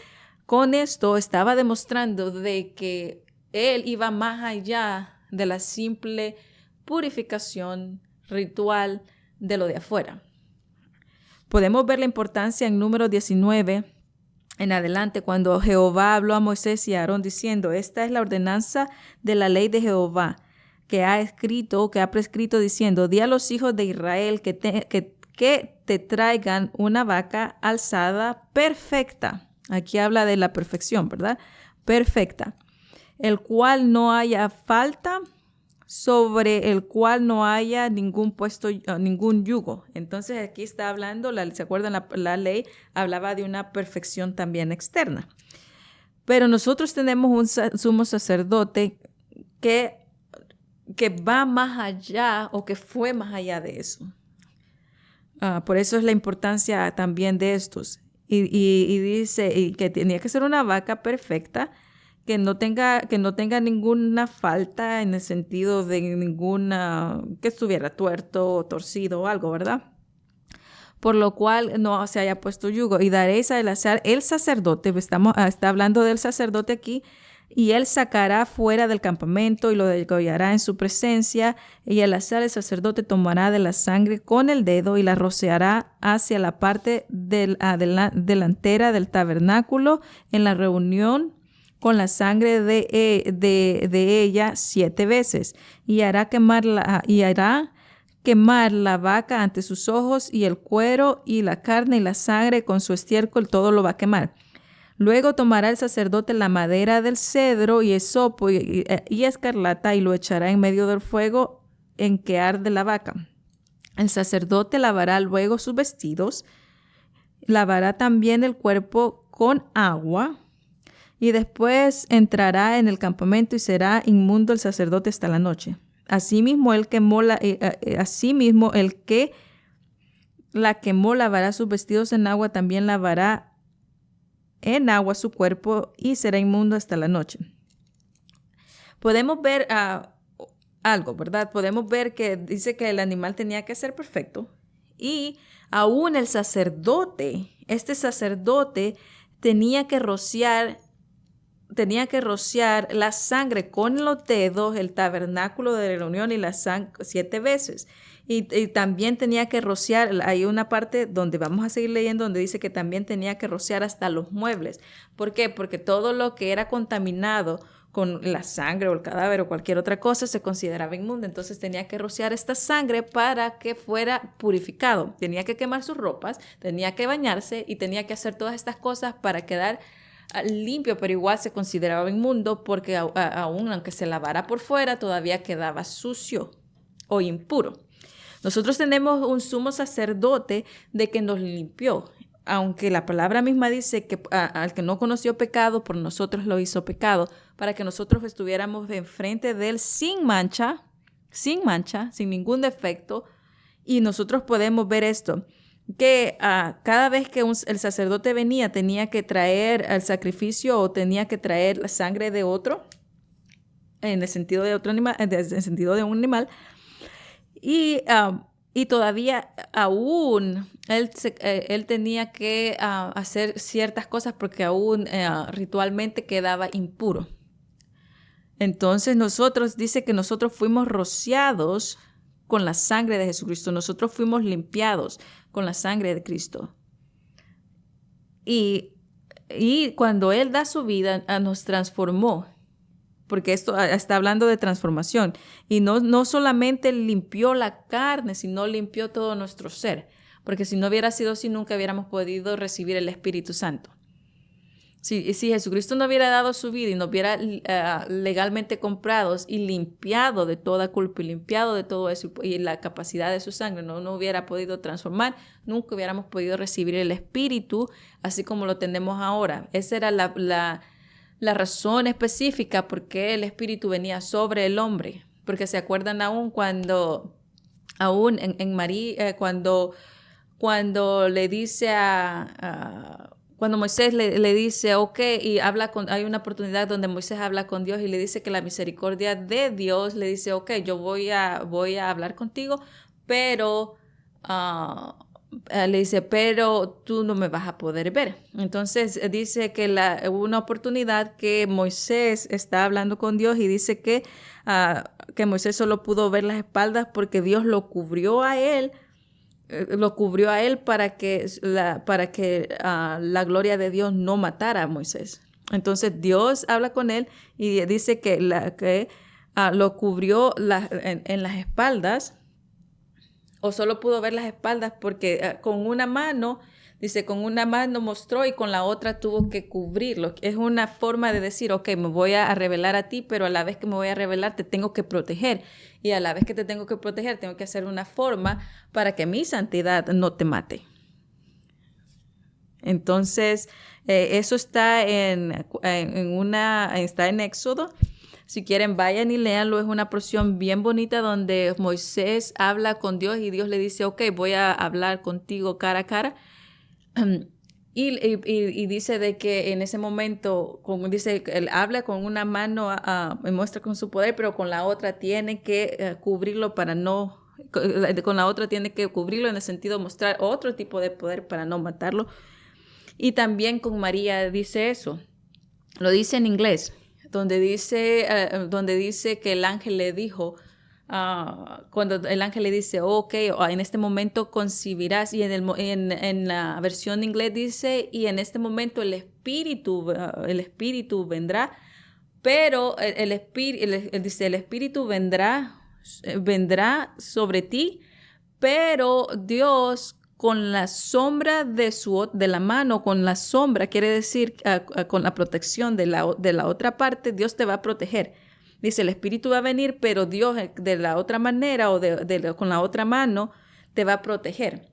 con esto estaba demostrando de que Él iba más allá de la simple purificación ritual de lo de afuera. Podemos ver la importancia en Números 19 en adelante, cuando Jehová habló a Moisés y a Aarón diciendo, esta es la ordenanza de la ley de Jehová que ha prescrito diciendo, di a los hijos de Israel que te traigan una vaca alzada perfecta. Aquí habla de la perfección, ¿verdad? Perfecta. El cual no haya falta, sobre el cual no haya ningún yugo. Entonces aquí está hablando, ¿se acuerdan? La ley hablaba de una perfección también externa. Pero nosotros tenemos un sumo sacerdote que va más allá o que fue más allá de eso. Por eso es la importancia también de estos. Y dice que tenía que ser una vaca perfecta, que no tenga ninguna falta en el sentido de que estuviera tuerto o torcido o algo, ¿verdad? Por lo cual no se haya puesto yugo. Y daréis al azar el sacerdote, está hablando del sacerdote aquí, y él sacará fuera del campamento y lo degollará en su presencia, y al azar el sacerdote tomará de la sangre con el dedo y la rociará hacia la parte delantera del tabernáculo en la reunión con la sangre de ella 7 veces, y hará quemar la vaca ante sus ojos, y el cuero y la carne y la sangre con su estiércol, todo lo va a quemar. Luego tomará el sacerdote la madera del cedro y esopo y escarlata y lo echará en medio del fuego en que arde la vaca. El sacerdote lavará luego sus vestidos, lavará también el cuerpo con agua y después entrará en el campamento y será inmundo el sacerdote hasta la noche. Asimismo, el que la quemó lavará sus vestidos en agua, también lavará en agua su cuerpo y será inmundo hasta la noche. Podemos ver algo, ¿verdad? Podemos ver que dice que el animal tenía que ser perfecto y aún el sacerdote, este sacerdote tenía que rociar la sangre con los dedos, el tabernáculo de la reunión y la sangre 7 veces. Y también tenía que rociar, hay una parte donde vamos a seguir leyendo donde dice que también tenía que rociar hasta los muebles. ¿Por qué? Porque todo lo que era contaminado con la sangre o el cadáver o cualquier otra cosa se consideraba inmundo. Entonces tenía que rociar esta sangre para que fuera purificado. Tenía que quemar sus ropas, tenía que bañarse y tenía que hacer todas estas cosas para quedar limpio, pero igual se consideraba inmundo porque aún aunque se lavara por fuera, todavía quedaba sucio o impuro. Nosotros tenemos un sumo sacerdote de que nos limpió, aunque la palabra misma dice que al que no conoció pecado, por nosotros lo hizo pecado, para que nosotros estuviéramos enfrente de él sin mancha, sin ningún defecto, y nosotros podemos ver esto, que cada vez que el sacerdote venía tenía que traer el sacrificio o tenía que traer la sangre de otro, en el sentido de otro animal, en el sentido de un animal, y todavía aún él tenía que hacer ciertas cosas porque aún ritualmente quedaba impuro. Entonces dice que nosotros fuimos rociados con la sangre de Jesucristo. Nosotros fuimos limpiados con la sangre de Cristo. Y cuando Él da su vida, nos transformó. Porque esto está hablando de transformación. Y no solamente limpió la carne, sino limpió todo nuestro ser. Porque si no hubiera sido así, nunca hubiéramos podido recibir el Espíritu Santo. Si Jesucristo no hubiera dado su vida y nos hubiera legalmente comprados y limpiado de toda culpa y limpiado de todo eso y la capacidad de su sangre no hubiera podido transformar, nunca hubiéramos podido recibir el Espíritu así como lo tenemos ahora. Esa era la razón específica por qué el Espíritu venía sobre el hombre. Porque se acuerdan aún en María, cuando le dice cuando Moisés le dice, ok, y hay una oportunidad donde Moisés habla con Dios y le dice que la misericordia de Dios le dice, ok, yo voy a hablar contigo, pero le dice, pero tú no me vas a poder ver. Entonces dice que hubo una oportunidad que Moisés está hablando con Dios y dice que Moisés solo pudo ver las espaldas porque Dios lo cubrió a él para que la gloria de Dios no matara a Moisés. Entonces Dios habla con él y dice que lo cubrió en las espaldas, o solo pudo ver las espaldas porque con una mano mostró y con la otra tuvo que cubrirlo. Es una forma de decir, ok, me voy a revelar a ti, pero a la vez que me voy a revelar te tengo que proteger. Y a la vez que te tengo que proteger, tengo que hacer una forma para que mi santidad no te mate. Entonces, eso está está en Éxodo. Si quieren, vayan y léanlo. Es una porción bien bonita donde Moisés habla con Dios y Dios le dice, ok, voy a hablar contigo cara a cara. Y dice de que en ese momento, como dice, él habla con una mano, me muestra con su poder, pero con la otra tiene que cubrirlo con la otra tiene que cubrirlo en el sentido de mostrar otro tipo de poder para no matarlo. Y también con María dice eso. Lo dice en inglés, donde dice que el ángel le dijo, cuando el ángel le dice, ok, en este momento concebirás, y en la versión de inglés dice, y en este momento el espíritu vendrá, pero el espíritu vendrá sobre ti, pero Dios con la sombra de la mano, con la sombra, quiere decir con la protección de la otra parte, Dios te va a proteger. Dice, el Espíritu va a venir, pero Dios de la otra manera o con la otra mano te va a proteger.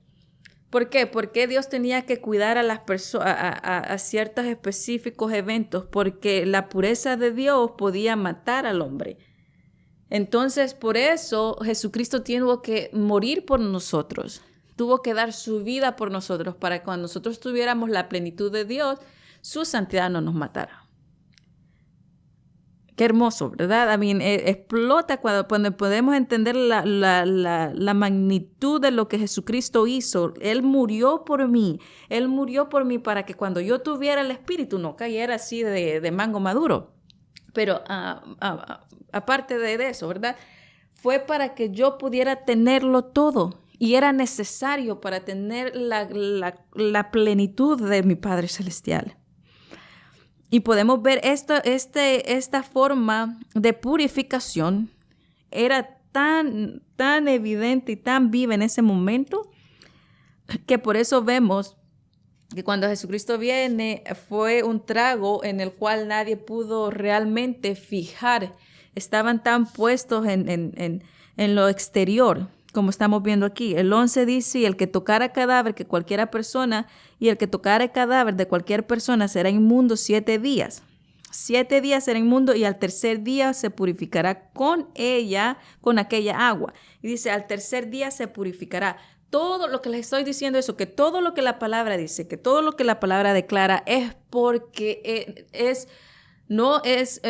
¿Por qué? Porque Dios tenía que cuidar a las personas, a ciertos específicos eventos, porque la pureza de Dios podía matar al hombre. Entonces, por eso Jesucristo tuvo que morir por nosotros, tuvo que dar su vida por nosotros, para que cuando nosotros tuviéramos la plenitud de Dios, su santidad no nos matara. Qué hermoso, ¿verdad? Explota cuando podemos entender la magnitud de lo que Jesucristo hizo. Él murió por mí. Él murió por mí para que cuando yo tuviera el Espíritu no cayera así de mango maduro. Pero aparte de eso, ¿verdad? Fue para que yo pudiera tenerlo todo. Y era necesario para tener la plenitud de mi Padre Celestial. Y podemos ver esta forma de purificación era tan evidente y tan viva en ese momento, que por eso vemos que cuando Jesucristo viene fue un trago en el cual nadie pudo realmente fijar. Estaban tan puestos en lo exterior, como estamos viendo aquí. El 11 dice, y el que tocara cadáver que cualquiera persona, y el que tocara el cadáver de cualquier persona será inmundo 7 días. 7 días será inmundo, y al tercer día se purificará con aquella agua. Y dice, al tercer día se purificará. Todo lo que les estoy diciendo eso, que todo lo que la palabra dice, que todo lo que la palabra declara es porque no es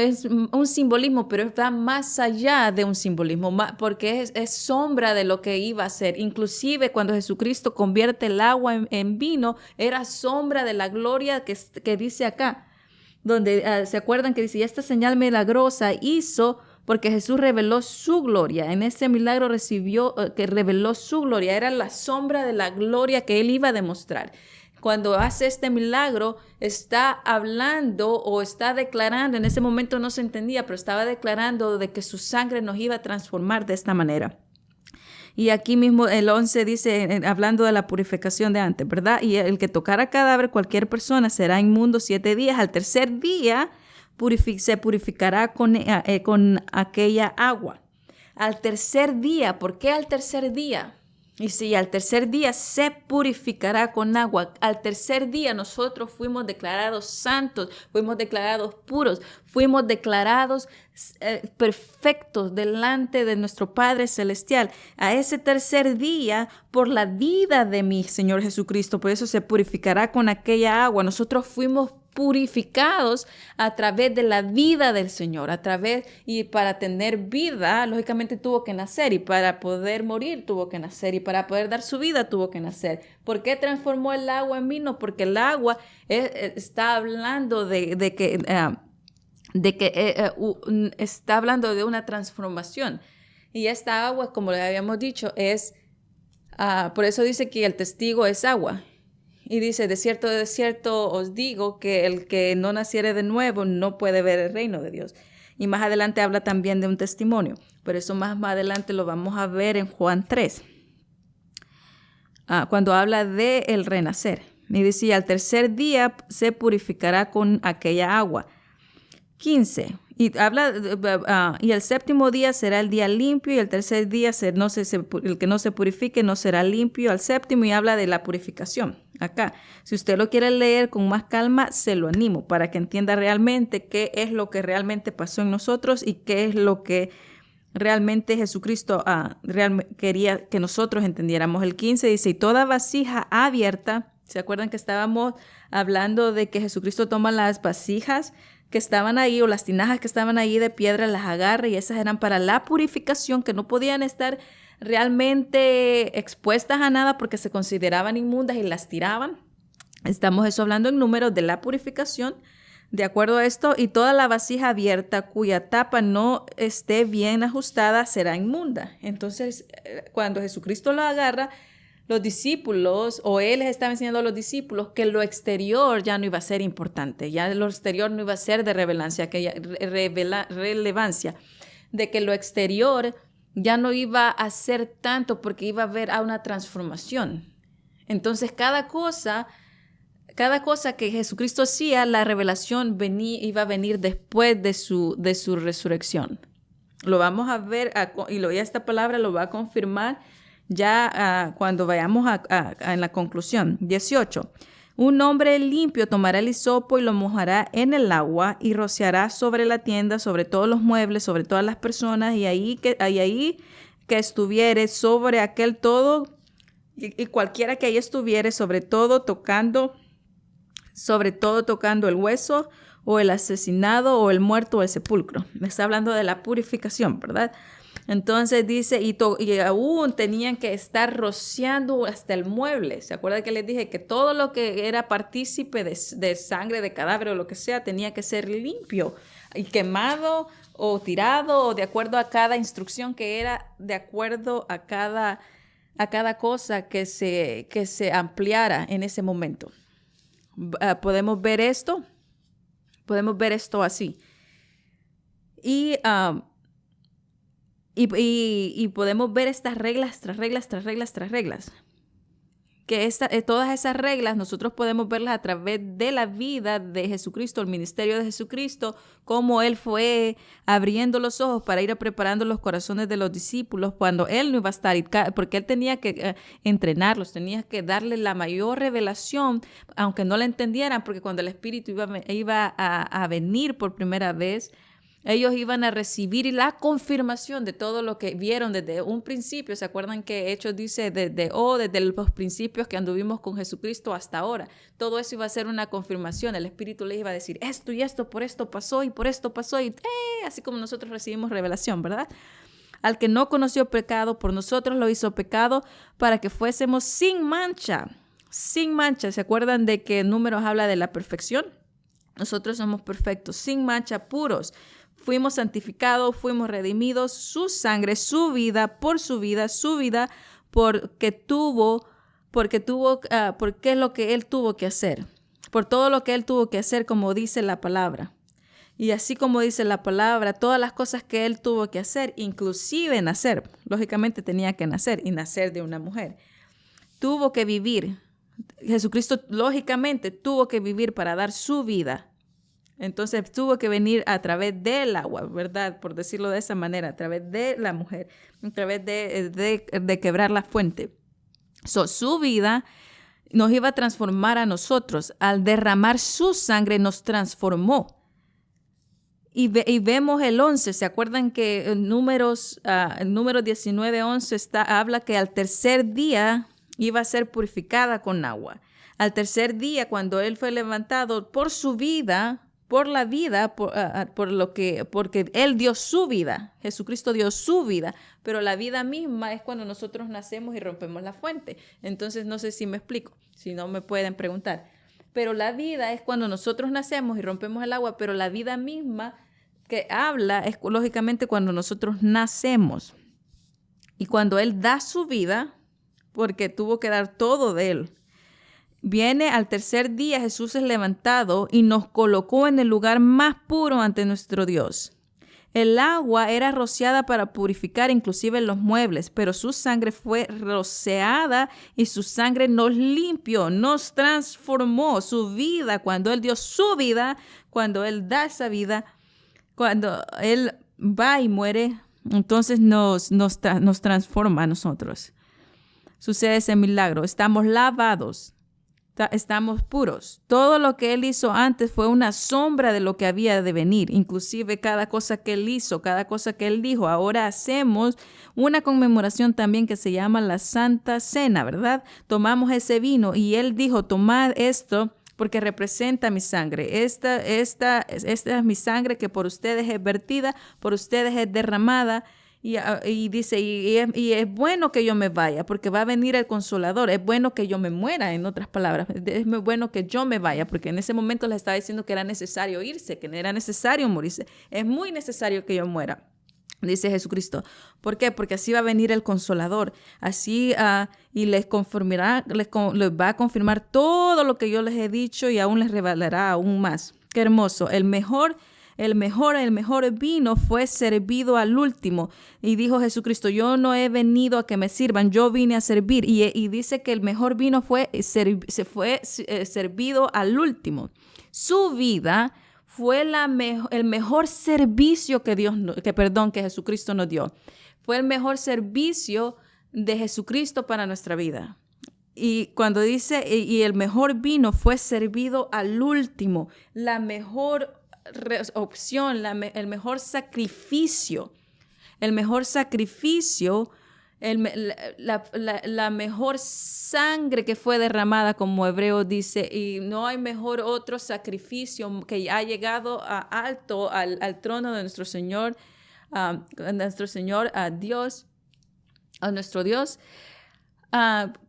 un simbolismo, pero va más allá de un simbolismo, porque es sombra de lo que iba a ser. Inclusive cuando Jesucristo convierte el agua en vino, era sombra de la gloria que dice acá, donde se acuerdan que dice, y esta señal milagrosa hizo porque Jesús reveló su gloria. En este milagro que reveló su gloria, era la sombra de la gloria que él iba a demostrar. Cuando hace este milagro, está hablando o está declarando, en ese momento no se entendía, pero estaba declarando de que su sangre nos iba a transformar de esta manera. Y aquí mismo el 11 dice, hablando de la purificación de antes, ¿verdad? Y el que tocara cadáver, cualquier persona, será inmundo 7 días. Al tercer día se purificará con aquella agua. Al tercer día, ¿por qué al tercer día? Y si al tercer día se purificará con agua, al tercer día nosotros fuimos declarados santos, fuimos declarados puros, fuimos declarados perfectos delante de nuestro Padre Celestial. A ese tercer día, por la vida de mi Señor Jesucristo, por eso se purificará con aquella agua. Nosotros fuimos purificados a través de la vida del Señor, y para tener vida, lógicamente tuvo que nacer, y para poder morir tuvo que nacer, y para poder dar su vida tuvo que nacer. ¿Por qué transformó el agua en vino? Porque el agua está hablando de que está hablando de una transformación, y esta agua, como le habíamos dicho, por eso dice que el testigo es agua. Y dice, de cierto os digo que el que no naciere de nuevo no puede ver el reino de Dios. Y más adelante habla también de un testimonio, pero eso más adelante lo vamos a ver en Juan 3, cuando habla de el renacer. Y dice, al tercer día se purificará con aquella agua. 15. Y habla, y el séptimo día será el día limpio, y el tercer día el que no se purifique no será limpio al séptimo, y habla de la purificación. Acá, si usted lo quiere leer con más calma, se lo animo para que entienda realmente qué es lo que realmente pasó en nosotros y qué es lo que realmente Jesucristo quería que nosotros entendiéramos. El 15 dice, y toda vasija abierta, ¿se acuerdan que estábamos hablando de que Jesucristo toma las vasijas que estaban ahí, o las tinajas que estaban ahí de piedra, las agarra, y esas eran para la purificación, que no podían estar realmente expuestas a nada porque se consideraban inmundas, y las tiraban? Estamos eso hablando en números de la purificación. De acuerdo a esto, y toda la vasija abierta cuya tapa no esté bien ajustada será inmunda. Entonces, cuando Jesucristo lo agarra, los discípulos, o él les estaba enseñando a los discípulos que lo exterior ya no iba a ser importante, ya lo exterior no iba a ser de relevancia, de que lo exterior ya no iba a ser tanto, porque iba a haber una transformación. Entonces cada cosa que Jesucristo hacía, la revelación iba a venir después de su resurrección. Lo vamos a ver, y esta palabra lo va a confirmar Ya cuando vayamos en la conclusión. 18. Un hombre limpio tomará el hisopo y lo mojará en el agua y rociará sobre la tienda, sobre todos los muebles, sobre todas las personas, y ahí que estuviere sobre aquel todo, y cualquiera que ahí estuviere, sobre todo tocando el hueso, o el asesinado, o el muerto, o el sepulcro. Me está hablando de la purificación, ¿verdad? Entonces dice, y aún tenían que estar rociando hasta el mueble. ¿Se acuerdan que les dije que todo lo que era partícipe de sangre, de cadáver o lo que sea, tenía que ser limpio y quemado o tirado, o de acuerdo a cada instrucción que era, de acuerdo a cada cosa que se ampliara en ese momento? Podemos ver esto así. Y podemos ver estas reglas tras reglas, tras reglas, tras reglas. Que todas esas reglas nosotros podemos verlas a través de la vida de Jesucristo, el ministerio de Jesucristo, cómo Él fue abriendo los ojos para ir preparando los corazones de los discípulos cuando Él no iba a estar, porque Él tenía que entrenarlos, tenía que darle la mayor revelación, aunque no la entendieran, porque cuando el Espíritu iba a venir por primera vez, ellos iban a recibir la confirmación de todo lo que vieron desde un principio. ¿Se acuerdan que Hechos dice desde los principios que anduvimos con Jesucristo hasta ahora? Todo eso iba a ser una confirmación. El Espíritu les iba a decir esto y esto, por esto pasó y por esto pasó. Y así como nosotros recibimos revelación, ¿verdad? Al que no conoció pecado, por nosotros lo hizo pecado para que fuésemos sin mancha. Sin mancha. ¿Se acuerdan de que Números habla de la perfección? Nosotros somos perfectos, sin mancha, puros. Fuimos santificados, fuimos redimidos, su sangre, su vida, porque es lo que Él tuvo que hacer, por todo lo que Él tuvo que hacer, como dice la palabra. Y así como dice la palabra, todas las cosas que Él tuvo que hacer, inclusive nacer, lógicamente tenía que nacer y nacer de una mujer. Tuvo que vivir, Jesucristo lógicamente tuvo que vivir para dar su vida. Entonces tuvo que venir a través del agua, ¿verdad? Por decirlo de esa manera, a través de la mujer, a través de quebrar la fuente. Su vida nos iba a transformar a nosotros. Al derramar su sangre nos transformó. Y vemos el 11, ¿se acuerdan que en Números 19:11 habla que al tercer día iba a ser purificada con agua? Al tercer día, cuando Él fue levantado por su vida, porque Él dio su vida, Jesucristo dio su vida, pero la vida misma es cuando nosotros nacemos y rompemos la fuente. Entonces, no sé si me explico, si no me pueden preguntar. Pero la vida es cuando nosotros nacemos y rompemos el agua, pero la vida misma que habla es lógicamente cuando nosotros nacemos. Y cuando Él da su vida, porque tuvo que dar todo de Él, viene al tercer día, Jesús es levantado y nos colocó en el lugar más puro ante nuestro Dios. El agua era rociada para purificar inclusive los muebles, pero su sangre fue rociada y su sangre nos limpió, nos transformó. Su vida, cuando Él dio su vida, cuando Él da esa vida, cuando Él va y muere, entonces nos transforma a nosotros. Sucede ese milagro. Estamos lavados. Estamos puros. Todo lo que Él hizo antes fue una sombra de lo que había de venir. Inclusive cada cosa que Él hizo, cada cosa que Él dijo. Ahora hacemos una conmemoración también que se llama la Santa Cena, ¿verdad? Tomamos ese vino y Él dijo, tomad esto porque representa mi sangre. Esta es mi sangre que por ustedes es vertida, por ustedes es derramada. Y dice, y es bueno que yo me vaya, porque va a venir el Consolador. Es bueno que yo me muera, en otras palabras. Es muy bueno que yo me vaya, porque en ese momento les estaba diciendo que era necesario irse, que no era necesario morirse. Es muy necesario que yo muera, dice Jesucristo. ¿Por qué? Porque así va a venir el Consolador. Así, y les va a confirmar todo lo que yo les he dicho y aún les revelará aún más. Qué hermoso. El mejor vino fue servido al último. Y dijo Jesucristo, yo no he venido a que me sirvan, yo vine a servir. Y dice que el mejor vino fue servido al último. Su vida fue el mejor servicio que Jesucristo nos dio. Fue el mejor servicio de Jesucristo para nuestra vida. Y cuando dice, y el mejor vino fue servido al último, la mejor opción, el mejor sacrificio, la mejor sangre que fue derramada, como Hebreo dice, y no hay mejor otro sacrificio que ha llegado alto al trono de nuestro Señor, a Dios, a nuestro Dios,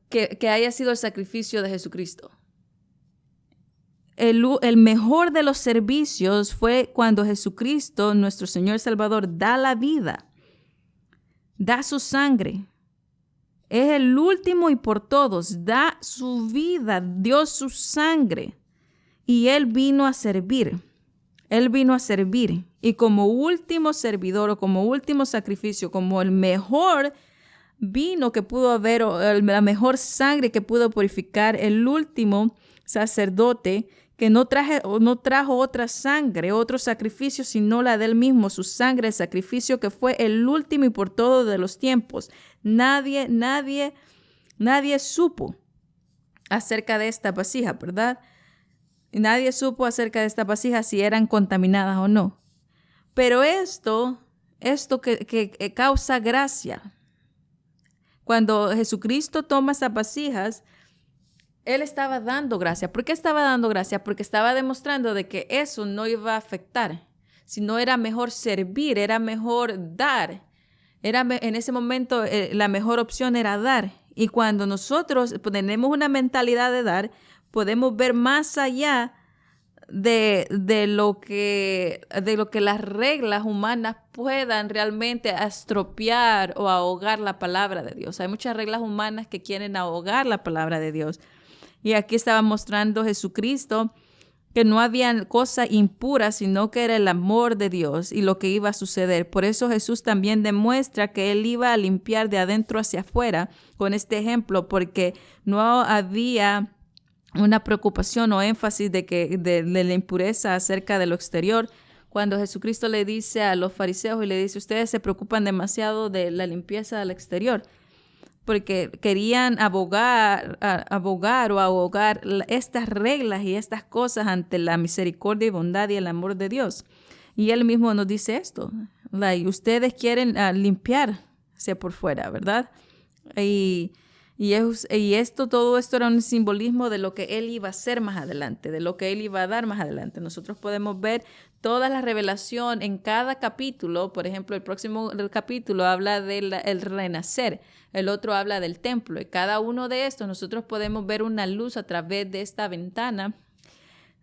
que haya sido el sacrificio de Jesucristo. El mejor de los servicios fue cuando Jesucristo, nuestro Señor Salvador, da la vida, da su sangre. Es el último y por todos, da su vida, dio su sangre. Y Él vino a servir. Él vino a servir. Y como último servidor o como último sacrificio, como el mejor vino que pudo haber, la mejor sangre que pudo purificar, el último sacerdote que no trajo otra sangre, otro sacrificio, sino la de él mismo, su sangre, el sacrificio que fue el último y por todo de los tiempos. Nadie supo acerca de esta vasija, ¿verdad? Nadie supo acerca de esta vasija si eran contaminadas o no. Pero esto que causa gracia. Cuando Jesucristo toma esas vasijas, Él estaba dando gracia. ¿Por qué estaba dando gracia? Porque estaba demostrando de que eso no iba a afectar, sino era mejor servir, era mejor dar. En ese momento la mejor opción era dar. Y cuando nosotros tenemos una mentalidad de dar, podemos ver más allá de lo que las reglas humanas puedan realmente estropear o ahogar la palabra de Dios. Hay muchas reglas humanas que quieren ahogar la palabra de Dios. Y aquí estaba mostrando Jesucristo que no había cosa impura, sino que era el amor de Dios y lo que iba a suceder. Por eso Jesús también demuestra que Él iba a limpiar de adentro hacia afuera con este ejemplo, porque no había una preocupación o énfasis de la impureza acerca de lo exterior. Cuando Jesucristo le dice a los fariseos y le dice, ustedes se preocupan demasiado de la limpieza del exterior, porque querían abogar o ahogar estas reglas y estas cosas ante la misericordia y bondad y el amor de Dios. Y Él mismo nos dice esto, ustedes quieren limpiarse por fuera, ¿verdad? Todo esto era un simbolismo de lo que Él iba a hacer más adelante, de lo que Él iba a dar más adelante. Nosotros podemos ver toda la revelación en cada capítulo. Por ejemplo, el próximo capítulo habla del renacer, el otro habla del templo. Y cada uno de estos nosotros podemos ver una luz a través de esta ventana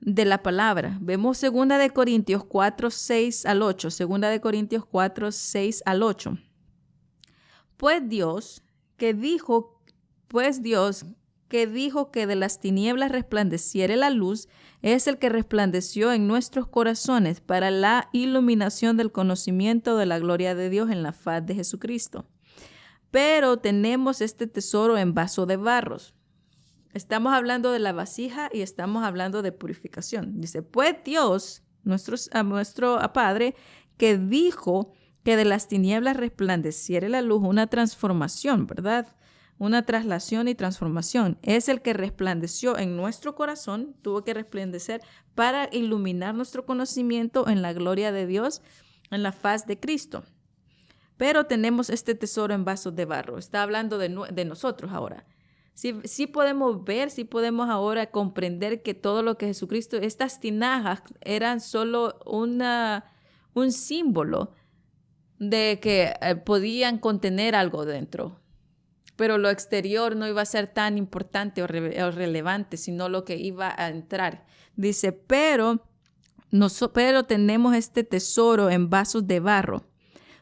de la palabra. Vemos 2 Corintios 4, 6 al 8. 2 Corintios 4, 6 al 8. Pues Dios que dijo que de las tinieblas resplandeciere la luz, es el que resplandeció en nuestros corazones para la iluminación del conocimiento de la gloria de Dios en la faz de Jesucristo. Pero tenemos este tesoro en vaso de barros. Estamos hablando de la vasija y estamos hablando de purificación. Dice, pues Dios, nuestro Padre, que dijo que de las tinieblas resplandeciere la luz, una transformación, ¿verdad? Una traslación y transformación. Es el que resplandeció en nuestro corazón, tuvo que resplandecer para iluminar nuestro conocimiento en la gloria de Dios, en la faz de Cristo. Pero tenemos este tesoro en vasos de barro. Está hablando de nosotros ahora. Sí podemos ver, sí podemos ahora comprender que todo lo que Jesucristo, estas tinajas eran solo un símbolo de que podían contener algo dentro. Pero lo exterior no iba a ser tan importante o relevante, sino lo que iba a entrar. Dice, pero tenemos este tesoro en vasos de barro.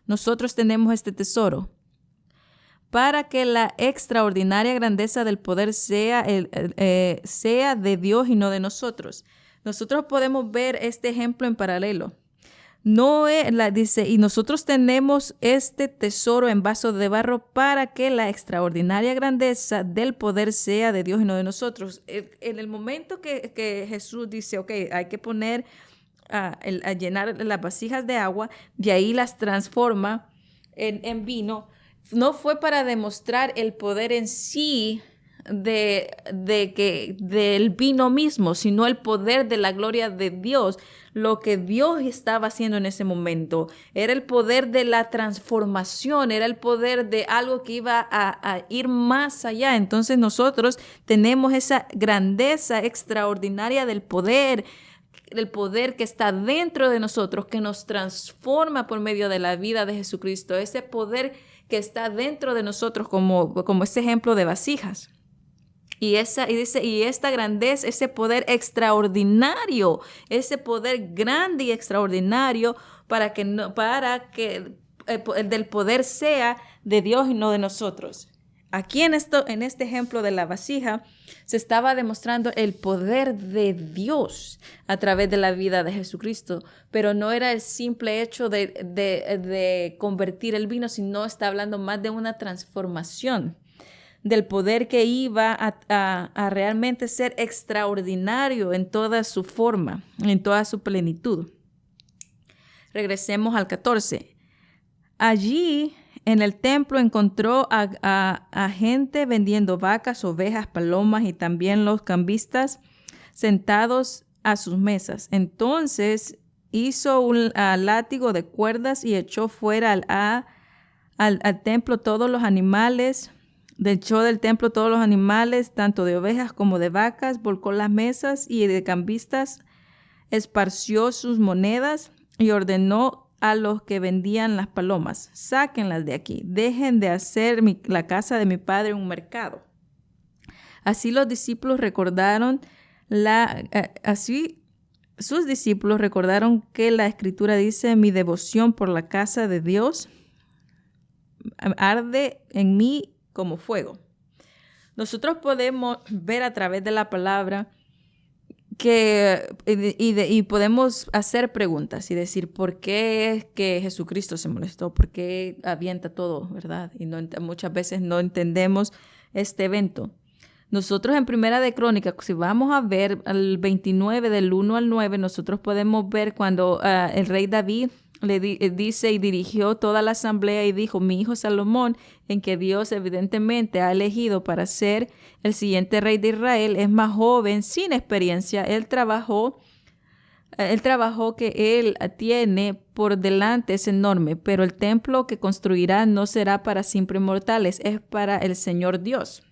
Nosotros tenemos este tesoro para que la extraordinaria grandeza del poder sea de Dios y no de nosotros. Nosotros podemos ver este ejemplo en paralelo. Dice, y nosotros tenemos este tesoro en vasos de barro para que la extraordinaria grandeza del poder sea de Dios y no de nosotros. En el momento que Jesús dice, ok, hay que poner a llenar las vasijas de agua, de ahí las transforma en vino, no fue para demostrar el poder en sí del vino mismo, sino el poder de la gloria de Dios. Lo que Dios estaba haciendo en ese momento era el poder de la transformación, era el poder de algo que iba a ir más allá. Entonces nosotros tenemos esa grandeza extraordinaria del poder, el poder que está dentro de nosotros, que nos transforma por medio de la vida de Jesucristo, ese poder que está dentro de nosotros como ese ejemplo de vasijas. Y esta grandeza, ese poder extraordinario, ese poder grande y extraordinario para que el del poder sea de Dios y no de nosotros. Aquí en este ejemplo de la vasija se estaba demostrando el poder de Dios a través de la vida de Jesucristo, pero no era el simple hecho de convertir el vino, sino está hablando más de una transformación, del poder que iba a realmente ser extraordinario en toda su forma, en toda su plenitud. Regresemos al 14. Allí en el templo encontró a gente vendiendo vacas, ovejas, palomas y también los cambistas sentados a sus mesas. Entonces hizo un látigo de cuerdas y echó fuera al templo todos los animales. Echó del templo todos los animales, tanto de ovejas como de vacas, volcó las mesas y de cambistas, esparció sus monedas y ordenó a los que vendían las palomas: sáquenlas de aquí, dejen de hacer la casa de mi padre un mercado. Así sus discípulos recordaron que la Escritura dice: mi devoción por la casa de Dios arde en mí como fuego. Nosotros podemos ver a través de la palabra y podemos hacer preguntas y decir por qué es que Jesucristo se molestó, por qué avienta todo, ¿verdad? Y muchas veces no entendemos este evento. Nosotros en Primera de Crónicas, si vamos a ver el 29 del 1 al 9, nosotros podemos ver cuando el rey David dice y dirigió toda la asamblea y dijo: mi hijo Salomón, en que Dios evidentemente ha elegido para ser el siguiente rey de Israel, es más joven, sin experiencia. El trabajo que él tiene por delante es enorme, pero el templo que construirá no será para simples mortales, es para el Señor Dios.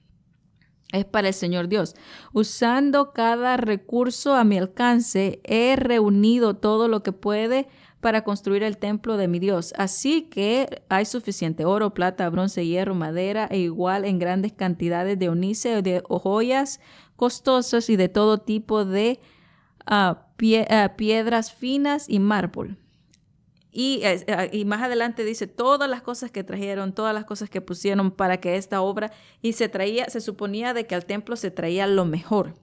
Es para el Señor Dios. Usando cada recurso a mi alcance, he reunido todo lo que puede para construir el templo de mi Dios. Así que hay suficiente oro, plata, bronce, hierro, madera e igual en grandes cantidades de ónice, de joyas costosas y de todo tipo de piedras finas y mármol. Y más adelante dice todas las cosas que trajeron, todas las cosas que pusieron para que esta obra, y se suponía de que al templo se traía lo mejor,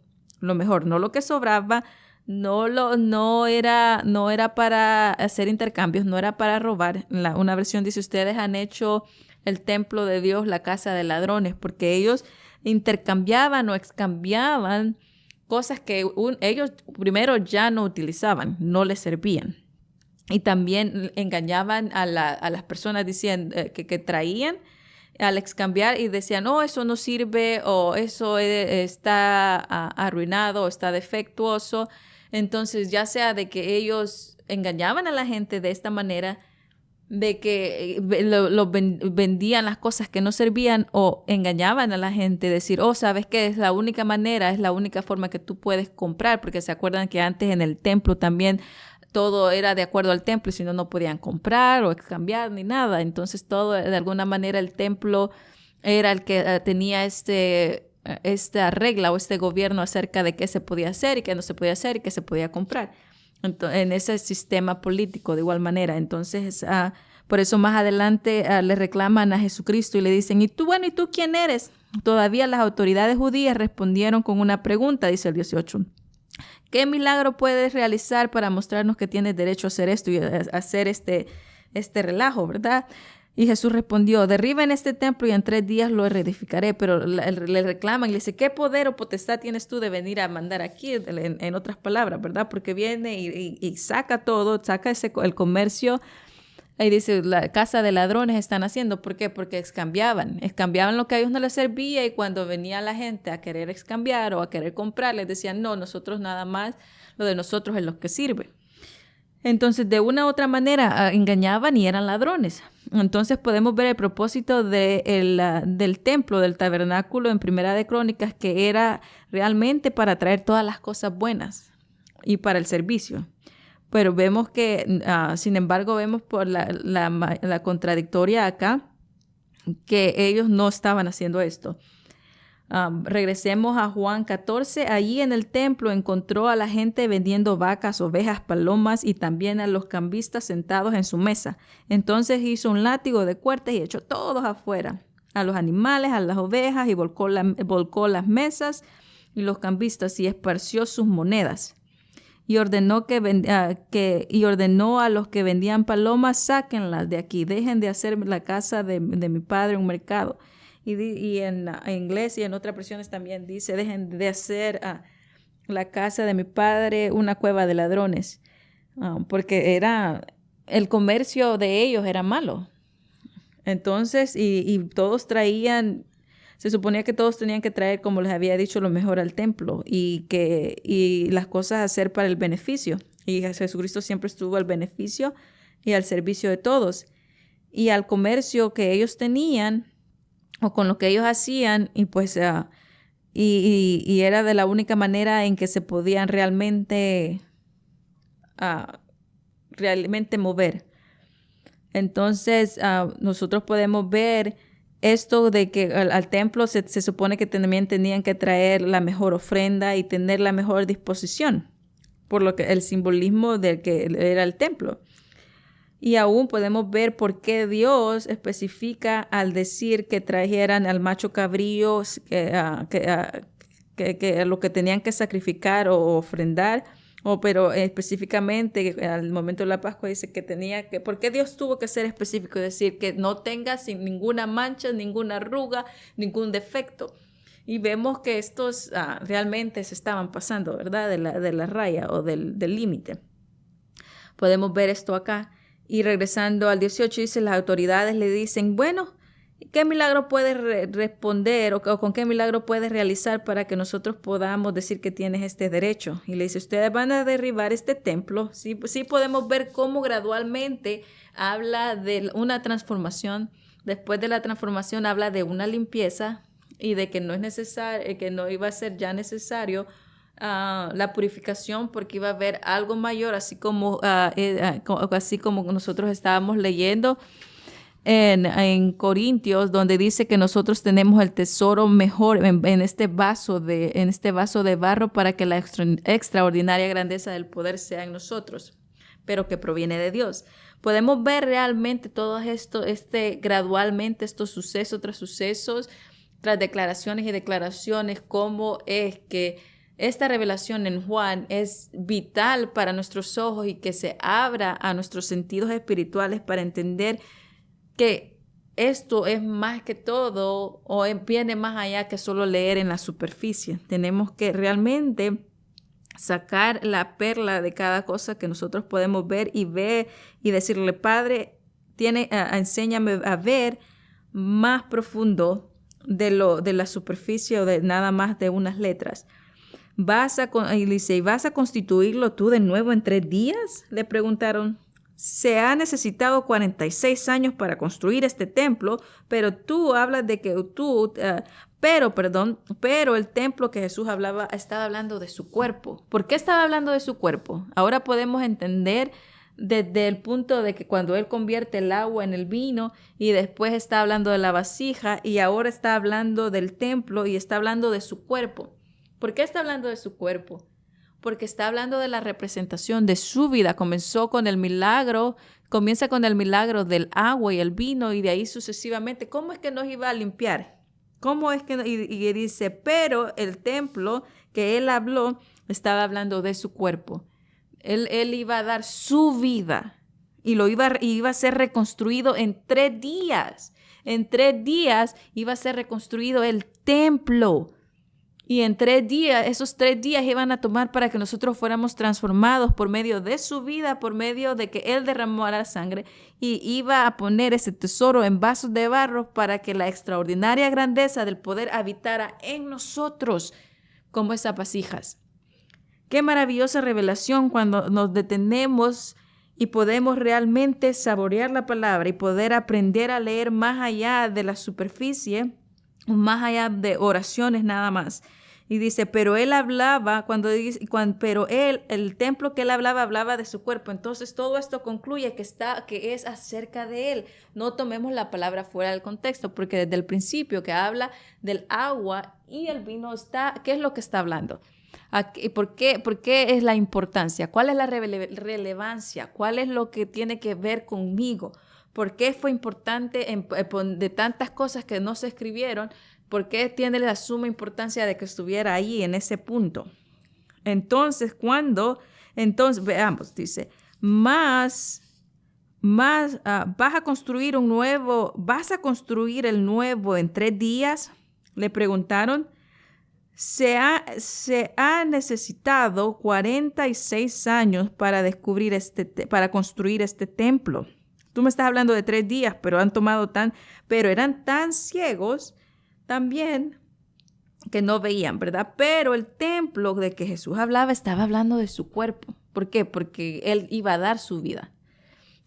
no lo que sobraba, no era para hacer intercambios, no era para robar. Una versión dice: ustedes han hecho el templo de Dios la casa de ladrones, porque ellos intercambiaban o excambiaban cosas que ellos primero ya no utilizaban, no les servían. Y también engañaban a las personas diciendo que traían al excambiar y decían: oh, eso no sirve, o eso está arruinado, o está defectuoso. Entonces, ya sea de que ellos engañaban a la gente de esta manera, de que vendían las cosas que no servían, o engañaban a la gente, decir: oh, ¿sabes qué? Es la única manera, es la única forma que tú puedes comprar, porque se acuerdan que antes en el templo también todo era de acuerdo al templo, y si no, no podían comprar o cambiar ni nada. Entonces todo, de alguna manera, el templo era el que tenía esta regla o este gobierno acerca de qué se podía hacer y qué no se podía hacer y qué se podía comprar. Entonces, en ese sistema político de igual manera. Entonces, por eso más adelante le reclaman a Jesucristo y le dicen: ¿y tú quién eres? Todavía las autoridades judías respondieron con una pregunta, dice el 18. ¿Qué milagro puedes realizar para mostrarnos que tienes derecho a hacer esto y a hacer este relajo, verdad? Y Jesús respondió: derriben este templo y en 3 días lo reedificaré. Pero le reclaman y le dice: ¿qué poder o potestad tienes tú de venir a mandar aquí? En otras palabras, ¿verdad? Porque viene y saca todo, saca el comercio Ahí dice, la casa de ladrones están haciendo. ¿Por qué? Porque excambiaban lo que a ellos no les servía, y cuando venía la gente a querer excambiar o a querer comprar, les decían, no, nosotros nada más, lo de nosotros es lo que sirve. Entonces, de una u otra manera, engañaban y eran ladrones. Entonces, podemos ver el propósito del templo, del tabernáculo en Primera de Crónicas, que era realmente para traer todas las cosas buenas y para el servicio. Pero vemos que, sin embargo, vemos por la contradictoria acá, que ellos no estaban haciendo esto. Regresemos a Juan 14. Allí en el templo encontró a la gente vendiendo vacas, ovejas, palomas y también a los cambistas sentados en su mesa. Entonces hizo un látigo de cuerdas y echó todos afuera, a los animales, a las ovejas, y volcó las mesas y los cambistas y esparció sus monedas. Y ordenó a los que vendían palomas, sáquenlas de aquí, dejen de hacer la casa de mi padre un mercado. Y en inglés y en otras versiones también dice, dejen de hacer la casa de mi padre una cueva de ladrones, porque el comercio de ellos era malo. Entonces, y todos traían, se suponía que todos tenían que traer, como les había dicho, lo mejor al templo y las cosas a hacer para el beneficio. Y Jesucristo siempre estuvo al beneficio y al servicio de todos. Y al comercio que ellos tenían o con lo que ellos hacían, y pues y era de la única manera en que se podían realmente mover. Entonces, nosotros podemos ver esto de que al templo se supone que también tenían que traer la mejor ofrenda y tener la mejor disposición, por lo que el simbolismo del que era el templo. Y aún podemos ver por qué Dios especifica al decir que trajeran al macho cabrío, que lo que tenían que sacrificar o ofrendar, pero específicamente al momento de la Pascua dice que ¿por qué Dios tuvo que ser específico y decir que no tenga sin ninguna mancha, ninguna arruga, ningún defecto? Y vemos que estos realmente se estaban pasando, ¿verdad? De la raya o del límite. Podemos ver esto acá. Y regresando al 18 dice, las autoridades le dicen, bueno, ¿qué milagro puedes responder o con qué milagro puedes realizar para que nosotros podamos decir que tienes este derecho? Y le dice, ustedes van a derribar este templo. Sí podemos ver cómo gradualmente habla de una transformación. Después de la transformación habla de una limpieza y de que no es necesario, que no iba a ser ya necesario la purificación, porque iba a haber algo mayor, así como nosotros estábamos leyendo en Corintios, donde dice que nosotros tenemos el tesoro mejor en este vaso de barro, para que la extraordinaria grandeza del poder sea en nosotros, pero que proviene de Dios. Podemos ver realmente todo esto, gradualmente estos sucesos tras sucesos, tras declaraciones y declaraciones, cómo es que esta revelación en Juan es vital para nuestros ojos y que se abra a nuestros sentidos espirituales para entender que esto es más que todo, o viene más allá que solo leer en la superficie. Tenemos que realmente sacar la perla de cada cosa que nosotros podemos ver y decirle, Padre, enséñame a ver más profundo de la superficie o de nada más de unas letras. Y dice, ¿vas a constituirlo tú de nuevo en 3 días? Le preguntaron. Se ha necesitado 46 años para construir este templo, pero tú hablas de que pero el templo que Jesús estaba hablando de su cuerpo. ¿Por qué estaba hablando de su cuerpo? Ahora podemos entender desde el punto de que cuando Él convierte el agua en el vino y después está hablando de la vasija y ahora está hablando del templo y está hablando de su cuerpo. ¿Por qué está hablando de su cuerpo? Porque está hablando de la representación de su vida. Comienza con el milagro del agua y el vino y de ahí sucesivamente. ¿Cómo es que nos iba a limpiar? ¿Cómo es que? Y dice, pero el templo que Él habló, estaba hablando de su cuerpo. Él iba a dar su vida y iba a ser reconstruido en 3 días. En 3 días iba a ser reconstruido el templo. Y en 3 días, esos 3 días iban a tomar para que nosotros fuéramos transformados por medio de su vida, por medio de que Él derramara sangre y iba a poner ese tesoro en vasos de barro para que la extraordinaria grandeza del poder habitara en nosotros como esas vasijas. Qué maravillosa revelación cuando nos detenemos y podemos realmente saborear la palabra y poder aprender a leer más allá de la superficie, más allá de oraciones nada más. Y dice, pero él hablaba, pero él, el templo que él hablaba de su cuerpo. Entonces todo esto concluye que es acerca de él. No tomemos la palabra fuera del contexto, porque desde el principio que habla del agua y el vino ¿qué es lo que está hablando? ¿Por qué es la importancia? ¿Cuál es la relevancia? ¿Cuál es lo que tiene que ver conmigo? ¿Por qué fue importante de tantas cosas que no se escribieron? ¿Por qué tiene la suma importancia de que estuviera ahí en ese punto? Entonces, veamos, dice, vas a construir ¿vas a construir el nuevo en 3 días? Le preguntaron. Se ha necesitado 46 años para construir este templo. Tú me estás hablando de 3 días, pero eran tan ciegos también que no veían, ¿verdad? Pero el templo de que Jesús hablaba estaba hablando de su cuerpo. ¿Por qué? Porque Él iba a dar su vida.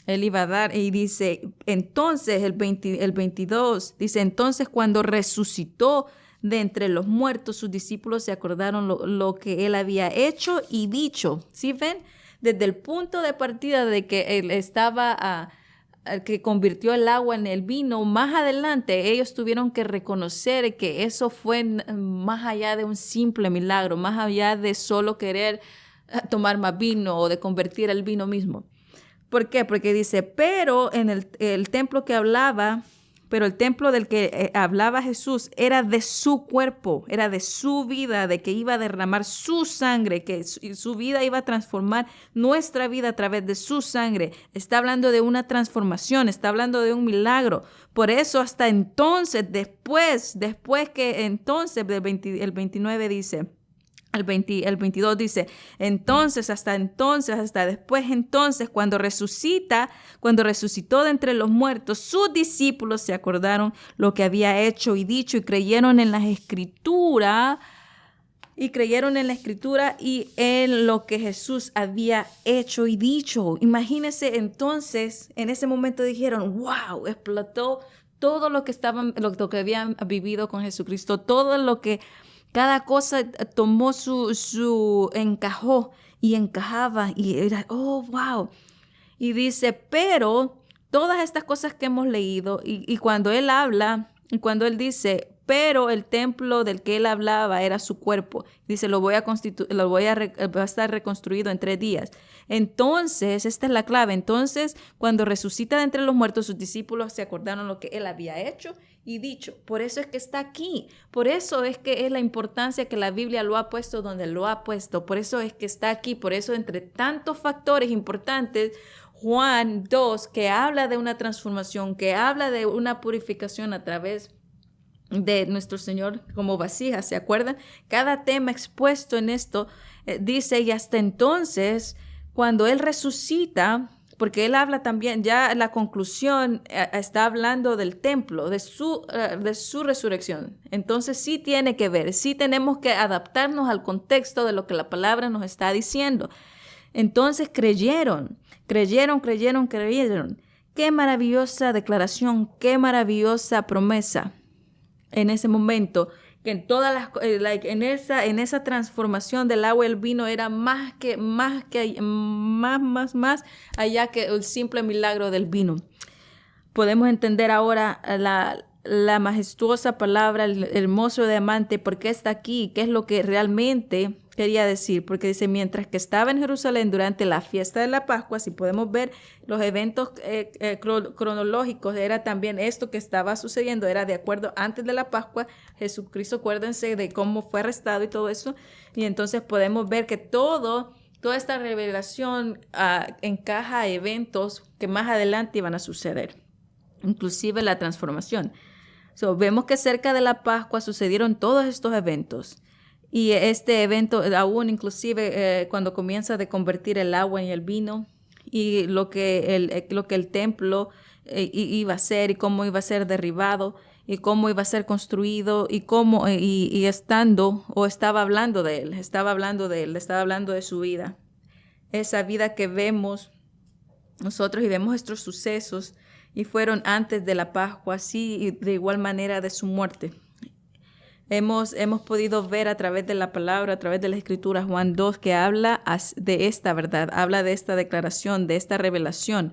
Él iba a dar, y dice, entonces, el 22, dice, entonces cuando resucitó de entre los muertos, sus discípulos se acordaron lo que él había hecho y dicho. ¿Sí ven? Desde el punto de partida de que él que convirtió el agua en el vino, más adelante ellos tuvieron que reconocer que eso fue más allá de un simple milagro, más allá de solo querer tomar más vino o de convertir el vino mismo. ¿Por qué? Porque dice, pero en el templo el templo del que hablaba Jesús era de su cuerpo, era de su vida, de que iba a derramar su sangre, que su vida iba a transformar nuestra vida a través de su sangre. Está hablando de una transformación, está hablando de un milagro. Por eso hasta entonces, después el 29 dice, el 22 dice, hasta después, cuando resucitó de entre los muertos, sus discípulos se acordaron lo que había hecho y dicho y creyeron en la Escritura y en lo que Jesús había hecho y dicho. Imagínense entonces, en ese momento dijeron, wow, explotó todo lo que habían vivido con Jesucristo, todo lo que cada cosa tomó encajó y encajaba y era, oh, wow. Y dice, pero todas estas cosas que hemos leído y cuando él habla, y cuando él dice, pero el templo del que él hablaba era su cuerpo. Dice, va a estar reconstruido en 3 días. Entonces, esta es la clave. Entonces, cuando resucita de entre los muertos, sus discípulos se acordaron lo que él había hecho y dicho. Por eso es que está aquí. Por eso es que es la importancia que la Biblia lo ha puesto donde lo ha puesto. Por eso es que está aquí. Por eso, entre tantos factores importantes, Juan 2, que habla de una transformación, que habla de una purificación a través de nuestro Señor como vasijas, ¿se acuerdan? Cada tema expuesto en esto dice, y hasta entonces, cuando Él resucita, porque Él habla también, ya la conclusión está hablando del templo, de su resurrección. Entonces sí tiene que ver, sí tenemos que adaptarnos al contexto de lo que la palabra nos está diciendo. Entonces creyeron. Qué maravillosa declaración, qué maravillosa promesa. En ese momento, que en esa transformación del agua y el vino era más allá que el simple milagro del vino. Podemos entender ahora la majestuosa palabra, el hermoso diamante, por qué está aquí, qué es lo que realmente quería decir, porque dice, mientras que estaba en Jerusalén durante la fiesta de la Pascua, si podemos ver los eventos cronológicos, era también esto que estaba sucediendo, era de acuerdo antes de la Pascua. Jesucristo, acuérdense de cómo fue arrestado y todo eso, y entonces podemos ver que toda esta revelación encaja a eventos que más adelante iban a suceder, inclusive la transformación. Vemos que cerca de la Pascua sucedieron todos estos eventos. Y este evento, aún inclusive cuando comienza de convertir el agua en el vino, y lo que el templo iba a ser y cómo iba a ser derribado y cómo iba a ser construido y cómo y estando o estaba hablando de él, estaba hablando de su vida. Esa vida que vemos nosotros y vemos estos sucesos y fueron antes de la Pascua, así y de igual manera de su muerte. Hemos podido ver a través de la palabra, a través de la Escritura, Juan 2, que habla de esta verdad, habla de esta declaración, de esta revelación.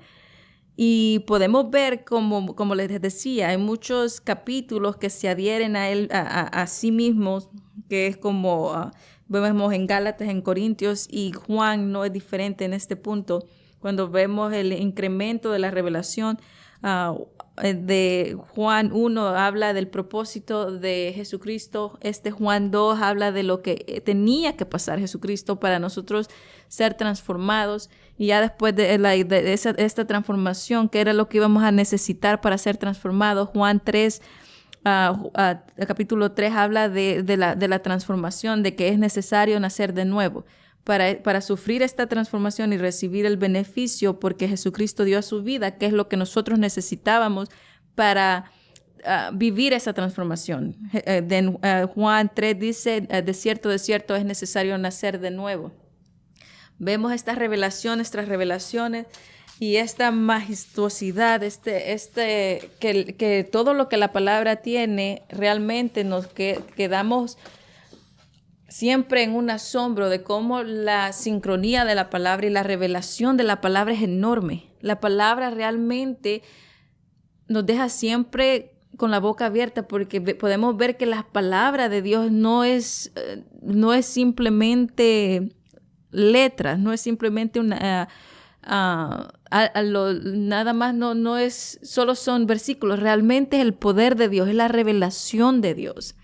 Y podemos ver, como les decía, hay muchos capítulos que se adhieren a él, a sí mismos, que es como vemos en Gálatas, en Corintios, y Juan no es diferente en este punto. Cuando vemos el incremento de la revelación, de Juan 1 habla del propósito de Jesucristo. Juan 2 habla de lo que tenía que pasar Jesucristo para nosotros ser transformados. Y ya después de esta transformación, que era lo que íbamos a necesitar para ser transformados, Juan 3, capítulo 3 habla de la transformación, de que es necesario nacer de nuevo. Para sufrir esta transformación y recibir el beneficio porque Jesucristo dio a su vida, que es lo que nosotros necesitábamos para vivir esa transformación. Juan 3 dice, de cierto es necesario nacer de nuevo. Vemos estas revelaciones tras revelaciones y esta majestuosidad, que todo lo que la palabra tiene, realmente nos quedamos siempre en un asombro de cómo la sincronía de la palabra y la revelación de la palabra es enorme. La palabra realmente nos deja siempre con la boca abierta porque podemos ver que la palabra de Dios no es simplemente letras, no es simplemente nada más, no es, solo son versículos. Realmente es el poder de Dios, es la revelación de Dios.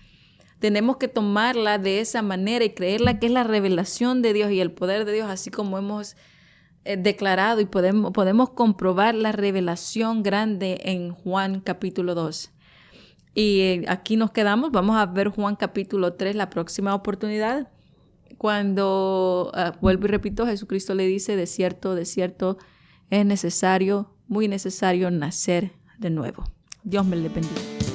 Tenemos que tomarla de esa manera y creerla que es la revelación de Dios y el poder de Dios, así como hemos declarado y podemos comprobar la revelación grande en Juan capítulo 2. Y aquí nos quedamos. Vamos a ver Juan capítulo 3 la próxima oportunidad. Cuando, vuelvo y repito, Jesucristo le dice, de cierto, es necesario, muy necesario nacer de nuevo. Dios me le bendiga.